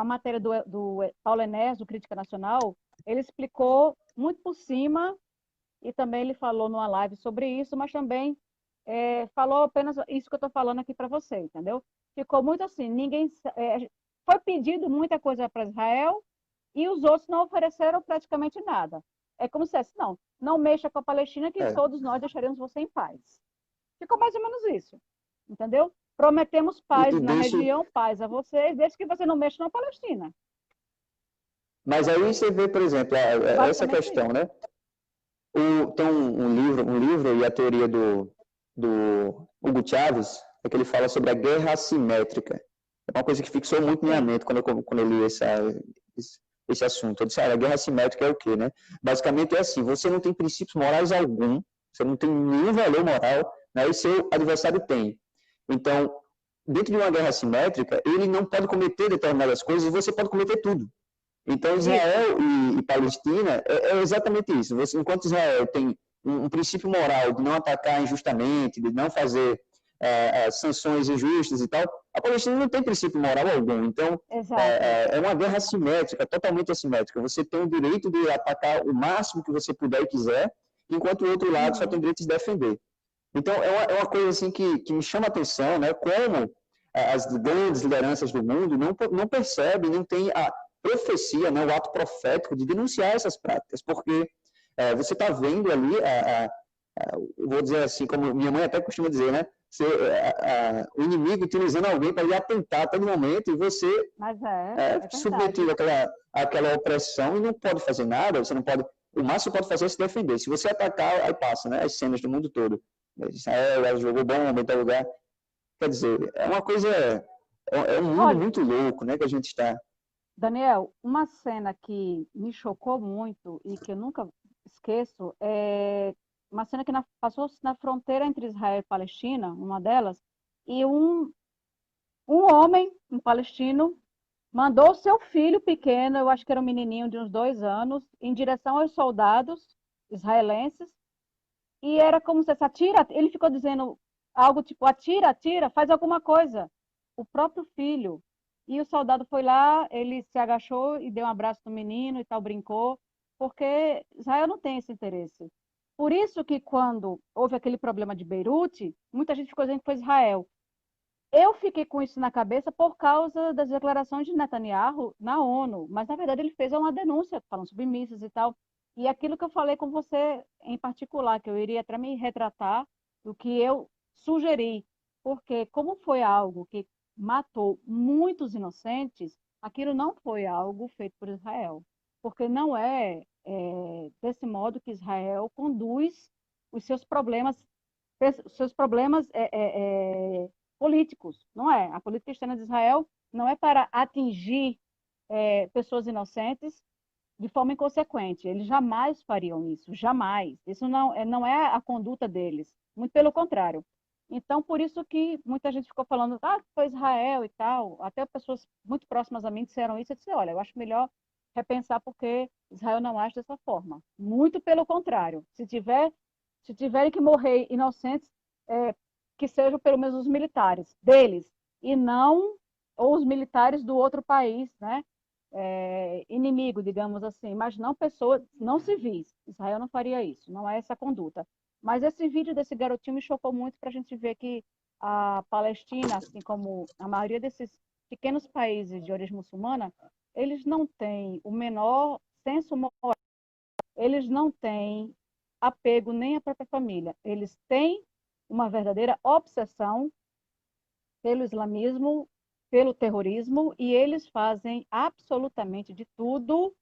matéria do Paulo Enéas, do Crítica Nacional, ele explicou muito por cima, e também ele falou numa live sobre isso, mas também falou apenas isso que eu estou falando aqui para você, entendeu? Ficou muito assim, foi pedido muita coisa para Israel, e os outros não ofereceram praticamente nada. É como se dissesse, não mexa com a Palestina, que todos nós deixaremos você em paz. Ficou mais ou menos isso. Entendeu? Prometemos paz na região, paz a vocês, desde que você não mexa na Palestina. Mas aí você vê, por exemplo, essa questão, né? Tem um livro e a teoria do Hugo Chávez, é que ele fala sobre a guerra assimétrica. É uma coisa que fixou muito na minha mente quando eu li esse assunto. Eu disse, a guerra assimétrica é o quê, né? Basicamente é assim, você não tem princípios morais algum, você não tem nenhum valor moral, né? E seu adversário tem. Então, dentro de uma guerra assimétrica, ele não pode cometer determinadas coisas e você pode cometer tudo. Então, Israel e Palestina é exatamente isso. Enquanto Israel tem um princípio moral de não atacar injustamente, de não fazer sanções injustas e tal, a Palestina não tem princípio moral algum. Então, é uma guerra assimétrica, totalmente assimétrica. Você tem o direito de atacar o máximo que você puder e quiser, enquanto o outro lado só tem o direito de se defender. Então, é uma coisa assim que me chama a atenção, né? Como as grandes lideranças do mundo não percebem, não têm a profecia, né? O ato profético de denunciar essas práticas, porque você está vendo ali, vou dizer assim, como minha mãe até costuma dizer, né? O inimigo utilizando alguém para lhe atentar a todo momento e você é submetido àquela opressão e não pode fazer nada, você não pode o máximo que pode fazer é se defender. Se você atacar, aí passa, né? As cenas do mundo todo. Israel, ela jogou bomba em tal lugar. Quer dizer, é uma coisa, é um mundo Olha, muito louco, né, que a gente está. Daniel, uma cena que me chocou muito e que eu nunca esqueço é uma cena que passou na fronteira entre Israel e Palestina, uma delas, e um homem, um palestino, mandou seu filho pequeno, eu acho que era um menininho de uns 2 anos, em direção aos soldados israelenses, e era como se atira, ele ficou dizendo algo tipo, atira, atira, faz alguma coisa. O próprio filho. E o soldado foi lá, ele se agachou e deu um abraço no menino e tal, brincou, porque Israel não tem esse interesse. Por isso que quando houve aquele problema de Beirute, muita gente ficou dizendo que foi Israel. Eu fiquei com isso na cabeça por causa das declarações de Netanyahu na ONU, mas na verdade ele fez uma denúncia falando sobre mísseis e tal. E aquilo que eu falei com você em particular, que eu iria até me retratar do que eu sugeri, porque como foi algo que matou muitos inocentes, aquilo não foi algo feito por Israel, porque não é desse modo que Israel conduz os seus problemas políticos, não é? A política externa de Israel não é para atingir pessoas inocentes de forma inconsequente. Eles jamais fariam isso, jamais. Isso não é a conduta deles, muito pelo contrário. Então, por isso que muita gente ficou falando, foi Israel e tal. Até pessoas muito próximas a mim disseram isso. Eu disse, olha, eu acho melhor repensar porque Israel não age dessa forma. Muito pelo contrário. Se tiverem que morrer inocentes, que sejam pelo menos os militares deles, e não ou os militares do outro país, né? Inimigo, digamos assim, mas não pessoas, não civis. Israel não faria isso, não é essa conduta. Mas esse vídeo desse garotinho me chocou muito para a gente ver que a Palestina, assim como a maioria desses pequenos países de origem muçulmana, eles não têm o menor senso moral, eles não têm apego nem à própria família. Eles têm uma verdadeira obsessão pelo islamismo, pelo terrorismo, e eles fazem absolutamente de tudo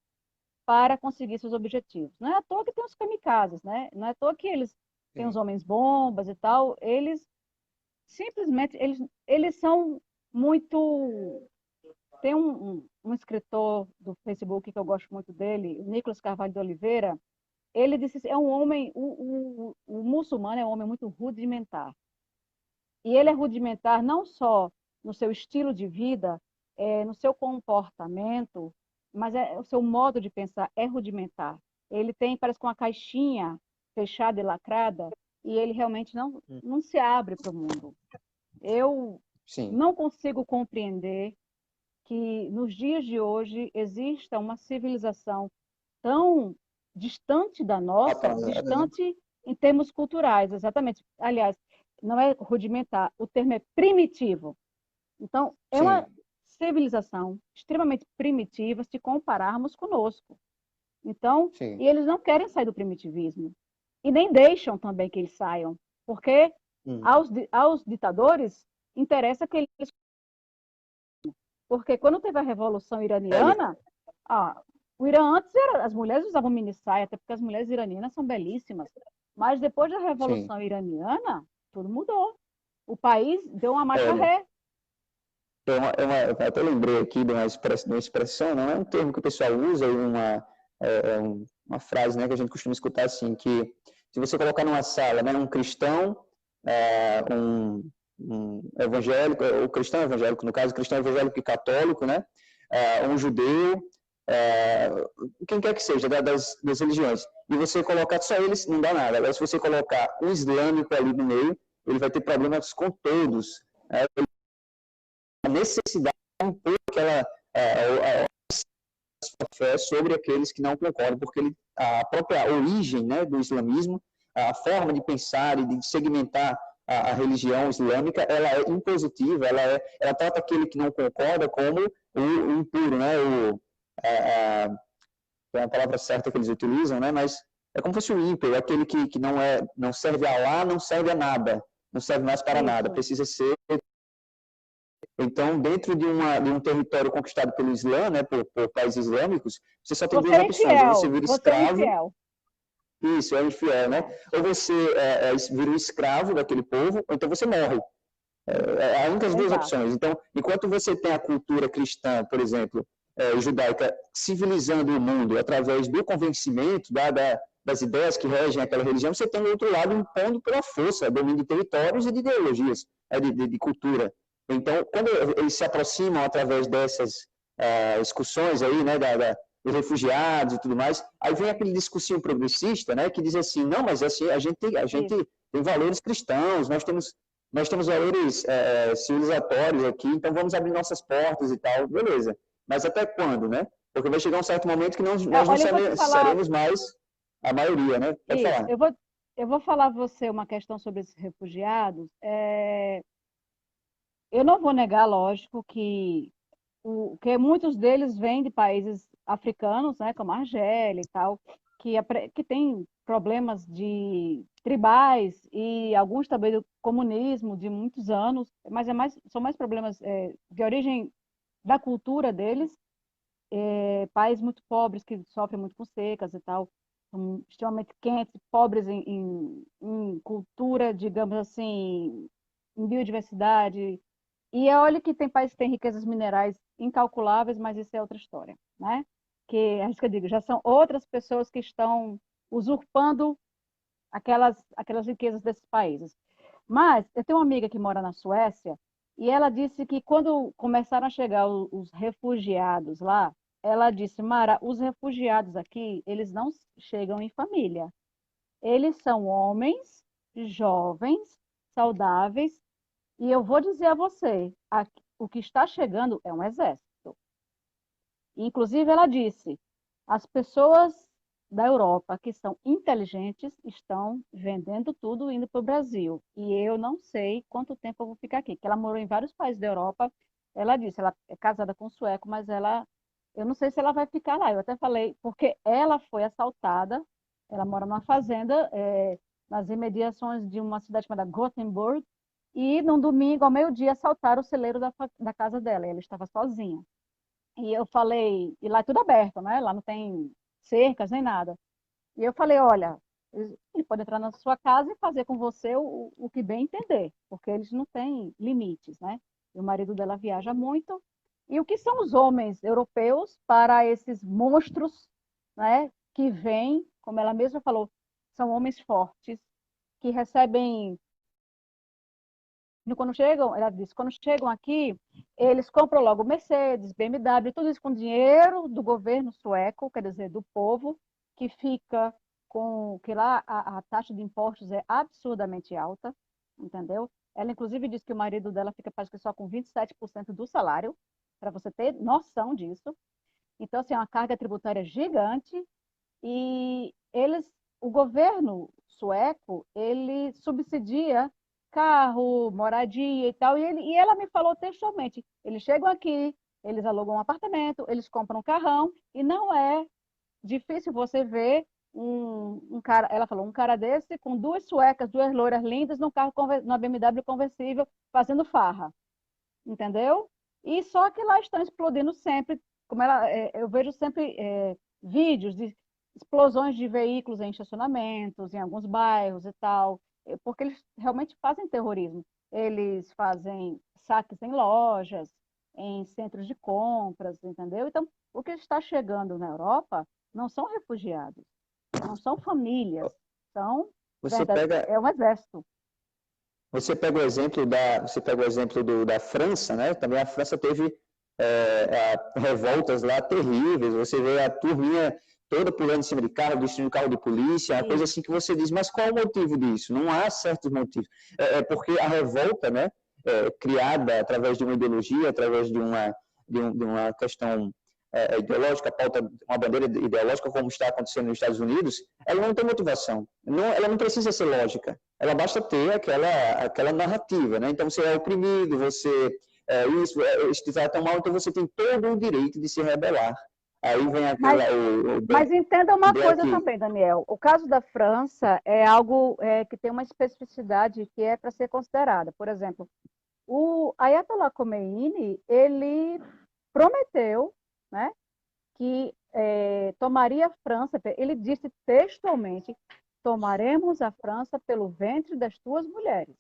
para conseguir seus objetivos. Não é à toa que tem os kamikazes, né? Não é à toa que eles têm os homens-bombas e tal. Eles simplesmente, eles são muito... Tem um escritor do Facebook que eu gosto muito dele, o Nicolas Carvalho de Oliveira. Ele disse, é um homem, o muçulmano é um homem muito rudimentar. E ele é rudimentar não só no seu estilo de vida, no seu comportamento, mas o seu modo de pensar é rudimentar. Ele tem, parece que uma caixinha fechada e lacrada, e ele realmente não se abre para o mundo. Eu não consigo compreender que nos dias de hoje exista uma civilização tão distante da nossa, distante em termos culturais, exatamente. Aliás, não é rudimentar, o termo é primitivo. Então, é uma civilização extremamente primitiva se compararmos conosco. Então, e eles não querem sair do primitivismo. E nem deixam também que eles saiam, porque aos ditadores interessa que eles... Porque quando teve a Revolução Iraniana, o Irã antes as mulheres usavam minissaia, até porque as mulheres iranianas são belíssimas. Mas depois da Revolução Iraniana, tudo mudou. O país deu uma marcha ré. Eu até lembrei aqui de uma expressão, não é um termo que o pessoal usa, uma frase, né, que a gente costuma escutar assim, que se você colocar numa sala, né, um cristão, um evangélico, ou cristão evangélico, no caso, cristão evangélico e católico, né, um judeu, quem quer que seja, das religiões, e você colocar só eles, não dá nada. Agora, se você colocar um islâmico ali no meio, ele vai ter problemas com todos. A necessidade de impor aquela fé sobre aqueles que não concordam, porque a própria origem, né, do islamismo, a forma de pensar e de segmentar a religião islâmica, ela é impositiva, ela trata aquele que não concorda como o impuro, né, é a palavra certa que eles utilizam, né, mas é como se fosse o ímpio, aquele que não serve a Allah, não serve a nada, não serve mais para nada, precisa ser Então, dentro de um território conquistado pelo Islã, né, por países islâmicos, você só tem Você duas é opções: ou você infiel, vira você é escravo, infiel. isso, é infiel, né? Pronto. Ou você vira um escravo daquele povo, ou então você morre. É a única duas Exato. opções. Então, enquanto você tem a cultura cristã, por exemplo, judaica, civilizando o mundo através do convencimento das ideias que regem aquela religião, você tem, do outro lado, impondo pela força, domínio de territórios e de ideologias, de cultura. Então, quando eles se aproximam através dessas discussões aí, né, dos refugiados e tudo mais, aí vem aquele discursinho progressista, né, que diz assim, não, mas assim, a gente tem valores cristãos, nós temos valores civilizatórios aqui, então vamos abrir nossas portas e tal, beleza. Mas até quando, né? Porque vai chegar um certo momento que nós não Olha, eu vou te falar seremos mais a maioria, né? Pode isso. falar. Eu vou falar a você uma questão sobre esses refugiados. Eu não vou negar, lógico, que muitos deles vêm de países africanos, né, como a Argélia e tal, que tem problemas de tribais e alguns também do comunismo de muitos anos, mas são mais problemas de origem da cultura deles, países muito pobres que sofrem muito com secas e tal, são extremamente quentes, pobres em cultura, digamos assim, em biodiversidade, e olha que tem países que têm riquezas minerais incalculáveis, mas isso é outra história, né? Que, é isso que eu digo, já são outras pessoas que estão usurpando aquelas riquezas desses países. Mas eu tenho uma amiga que mora na Suécia e ela disse que quando começaram a chegar os refugiados lá, ela disse, Mara, os refugiados aqui, eles não chegam em família. Eles são homens jovens, saudáveis, e eu vou dizer a você, o que está chegando é um exército. Inclusive, ela disse, as pessoas da Europa que são inteligentes estão vendendo tudo indo para o Brasil. E eu não sei quanto tempo eu vou ficar aqui, porque ela morou em vários países da Europa. Ela disse, ela é casada com um sueco, mas eu não sei se ela vai ficar lá. Eu até falei, porque ela foi assaltada, ela mora numa fazenda, nas imediações de uma cidade chamada Gothenburg, e num domingo, ao meio-dia, assaltaram o celeiro da casa dela. E ela estava sozinha. E eu falei, e lá é tudo aberto, né? Lá não tem cercas nem nada. E eu falei, olha, ele pode entrar na sua casa e fazer com você o que bem entender, porque eles não têm limites, né? E o marido dela viaja muito. E o que são os homens europeus para esses monstros, né? Que vêm, como ela mesma falou, são homens fortes, que recebem quando chegam, ela disse, quando chegam aqui, eles compram logo Mercedes, BMW, tudo isso com dinheiro do governo sueco, quer dizer, do povo, que fica que lá a taxa de impostos é absurdamente alta, entendeu? Ela, inclusive, disse que o marido dela fica, parece que só com 27% do salário, para você ter noção disso. Então, assim, é uma carga tributária gigante e o governo sueco, ele subsidia carro, moradia e tal. E ela me falou textualmente: eles chegam aqui, eles alugam um apartamento, eles compram um carrão, e não é difícil você ver um cara, ela falou, um cara desse com duas suecas, duas loiras lindas, num carro, numa BMW conversível, fazendo farra, entendeu? E só que lá estão explodindo sempre, eu vejo sempre vídeos de explosões de veículos em estacionamentos, em alguns bairros e tal, porque eles realmente fazem terrorismo. Eles fazem saques em lojas, em centros de compras, entendeu? Então, o que está chegando na Europa não são refugiados, não são famílias, são Você pega, é um exército. você pega o exemplo da França, né? Também a França teve revoltas lá terríveis. Você vê a turminha toda pulando em cima de carro, destruindo carro de polícia, uma coisa assim que você diz, mas qual é o motivo disso? Não há certos motivos. Porque a revolta, né, criada através de uma ideologia, através de uma questão ideológica, pauta uma bandeira ideológica, como está acontecendo nos Estados Unidos, ela não tem motivação. Ela não precisa ser lógica. Ela basta ter aquela narrativa, né? Então, você é oprimido, você isso te tão mal, então você tem todo o direito de se rebelar. Aí vem aquela... Mas entenda uma coisa Black... também, Daniel. O caso da França é algo que tem uma especificidade que é para ser considerada. Por exemplo, O Ayatollah Khomeini, ele prometeu, né, que tomaria a França, ele disse textualmente, tomaremos a França pelo ventre das tuas mulheres.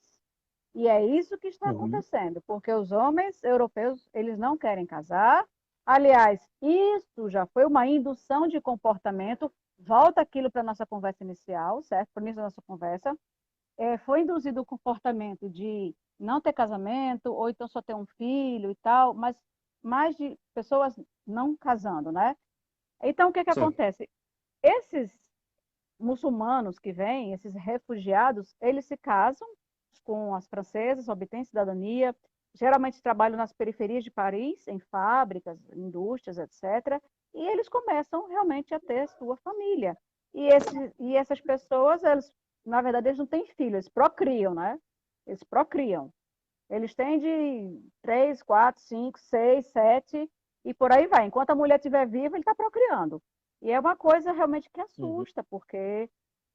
E é isso que está Uhum. acontecendo, porque os homens europeus, eles não querem casar. Aliás, isso já foi uma indução de comportamento. Volta aquilo para a nossa conversa inicial, certo? Para o início da nossa conversa. Foi induzido o comportamento de não ter casamento, ou então só ter um filho e tal, mas mais de pessoas não casando, né? Então, o que Sim. acontece? Esses muçulmanos que vêm, esses refugiados, eles se casam com as francesas, obtêm cidadania, geralmente trabalham nas periferias de Paris, em fábricas, indústrias, etc. E eles começam realmente a ter sua família. E essas pessoas, eles, na verdade, eles não têm filhos, eles procriam, né? Eles procriam. Eles têm de 3, 4, 5, 6, 7 e por aí vai. Enquanto a mulher estiver viva, ele está procriando. E é uma coisa realmente que Uhum. assusta, porque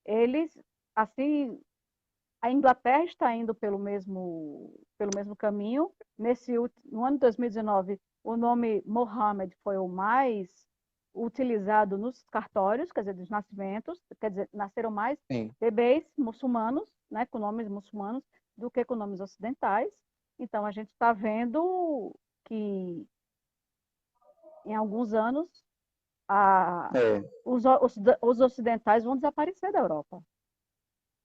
eles, assim, a Inglaterra está indo pelo mesmo caminho. No ano de 2019, o nome Mohammed foi o mais utilizado nos cartórios, quer dizer, dos nascimentos, quer dizer, nasceram mais Sim. bebês muçulmanos, né, com nomes muçulmanos, do que com nomes ocidentais. Então, a gente está vendo que, em alguns anos, a, É, os ocidentais vão desaparecer da Europa.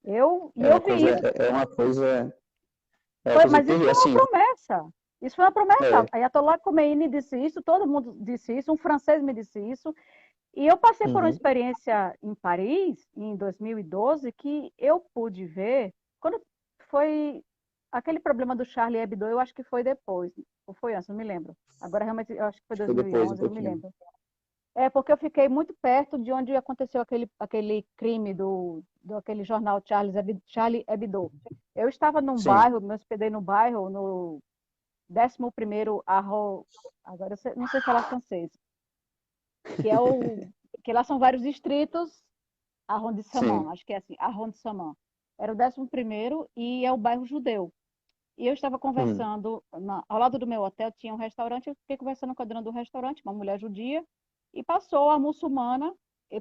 é Eu uma vi coisa, isso. é uma coisa Mas isso terrível, foi uma assim, promessa. Isso foi uma promessa. é, Ayatollah Khomeini disse isso, todo mundo disse isso, um francês me disse isso. E eu passei por uma uhum, experiência em Paris, em 2012, que eu pude ver, quando foi aquele problema do Charlie Hebdo, eu acho que foi depois, ou foi antes, não me lembro. Agora, realmente, eu acho que foi foi depois um 2011, eu não me pouquinho. lembro. É porque eu fiquei muito perto de onde aconteceu aquele crime do aquele jornal Charlie Hebdo. Eu estava num Sim, bairro, me hospedei no bairro, no 11º agora não sei falar francês, que é que lá são vários distritos, arrondissement, sim, acho que é assim, arrondissement. Era o 11º e é o bairro judeu. E eu estava uhum, conversando, ao lado do meu hotel tinha um restaurante, eu fiquei conversando com a dona do restaurante, uma mulher judia, e passou a muçulmana,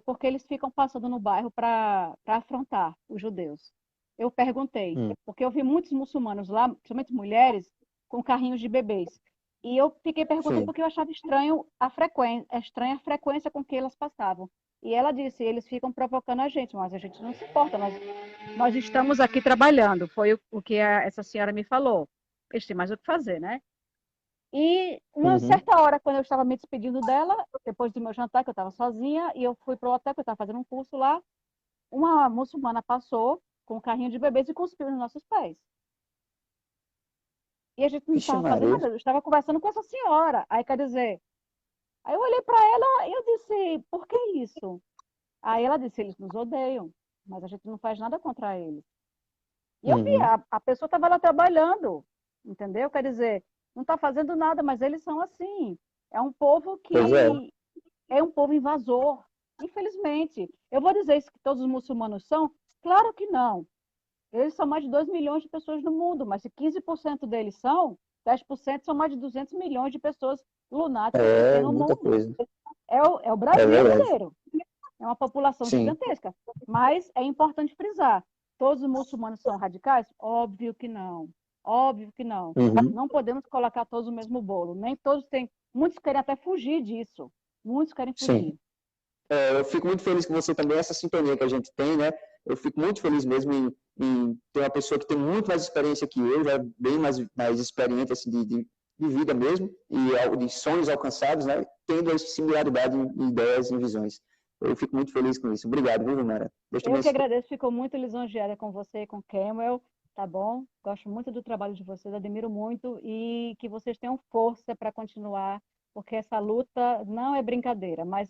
porque eles ficam passando no bairro para afrontar os judeus. Eu perguntei, uhum. porque eu vi muitos muçulmanos lá, principalmente mulheres, com carrinhos de bebês. E eu fiquei perguntando Sim. porque eu achava estranha a frequência com que elas passavam. E ela disse, eles ficam provocando a gente, mas a gente não se importa, nós estamos aqui trabalhando, foi o que essa senhora me falou. Eles têm mais o que fazer, né? E uma Uhum. certa hora, quando eu estava me despedindo dela, depois do meu jantar, que eu estava sozinha, e eu fui para o hotel, que eu estava fazendo um curso lá, uma muçulmana passou com um carrinho de bebês e cuspiu nos nossos pés. E a gente não Vixe estava fazendo Maria. nada, eu estava conversando com essa senhora. Aí, quer dizer, aí eu olhei para ela e eu disse, por que isso? Aí ela disse, eles nos odeiam, mas a gente não faz nada contra eles. E eu vi, Uhum. a pessoa estava lá trabalhando, entendeu? Quer dizer, não está fazendo nada, mas eles são assim. É um povo Pois é. que é um povo invasor, infelizmente. Eu vou dizer isso que todos os muçulmanos são? Claro que não. Eles são mais de 2 milhões de pessoas no mundo, mas se 15% deles são, 10% são mais de 200 milhões de pessoas lunáticas que tem É no muita mundo. coisa. É o É Brasil verdade. inteiro. É uma população Sim. gigantesca. Mas é importante frisar: todos os muçulmanos são radicais? Óbvio que não. Óbvio que não. Uhum. Não podemos colocar todos no mesmo bolo. Nem todos têm. Muitos querem até fugir disso. Muitos querem Sim. fugir. Eu fico muito feliz com você também, essa sintonia que a gente tem, né? Eu fico muito feliz mesmo em ter uma pessoa que tem muito mais experiência que eu, já bem mais experiente assim, de vida mesmo, e de sonhos alcançados, né? Tendo essa similaridade em ideias e visões. Eu fico muito feliz com isso. Obrigado, viu, Mara? Deus te Eu que abençoe. agradeço, fico muito lisonjeada com você e com Campbell, tá bom? Gosto muito do trabalho de vocês, admiro muito e que vocês tenham força para continuar, porque essa luta não é brincadeira, mas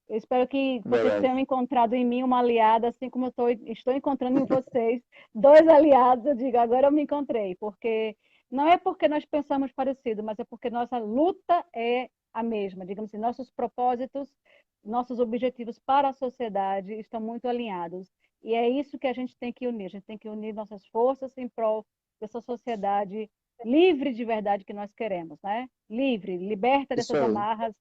eu espero que vocês Verdade. tenham encontrado em mim uma aliada, assim como estou encontrando em vocês dois aliados. Eu digo, agora eu me encontrei, porque não é porque nós pensamos parecido, mas é porque nossa luta é a mesma. Digamos assim, nossos propósitos, nossos objetivos para a sociedade estão muito alinhados. E é isso que a gente tem que unir. A gente tem que unir nossas forças em prol dessa sociedade livre de verdade que nós queremos, né? Livre, liberta Isso dessas aí. amarras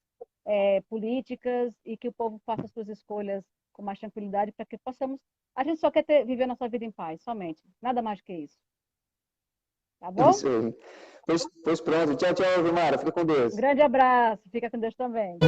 políticas e que o povo faça suas escolhas com mais tranquilidade para que possamos. A gente só quer viver nossa vida em paz, somente. Nada mais que isso. Tá bom? Isso aí. Pois pronto. Tchau, tchau, Vilmara. Fica com Um Deus. grande abraço. Fica com Deus também.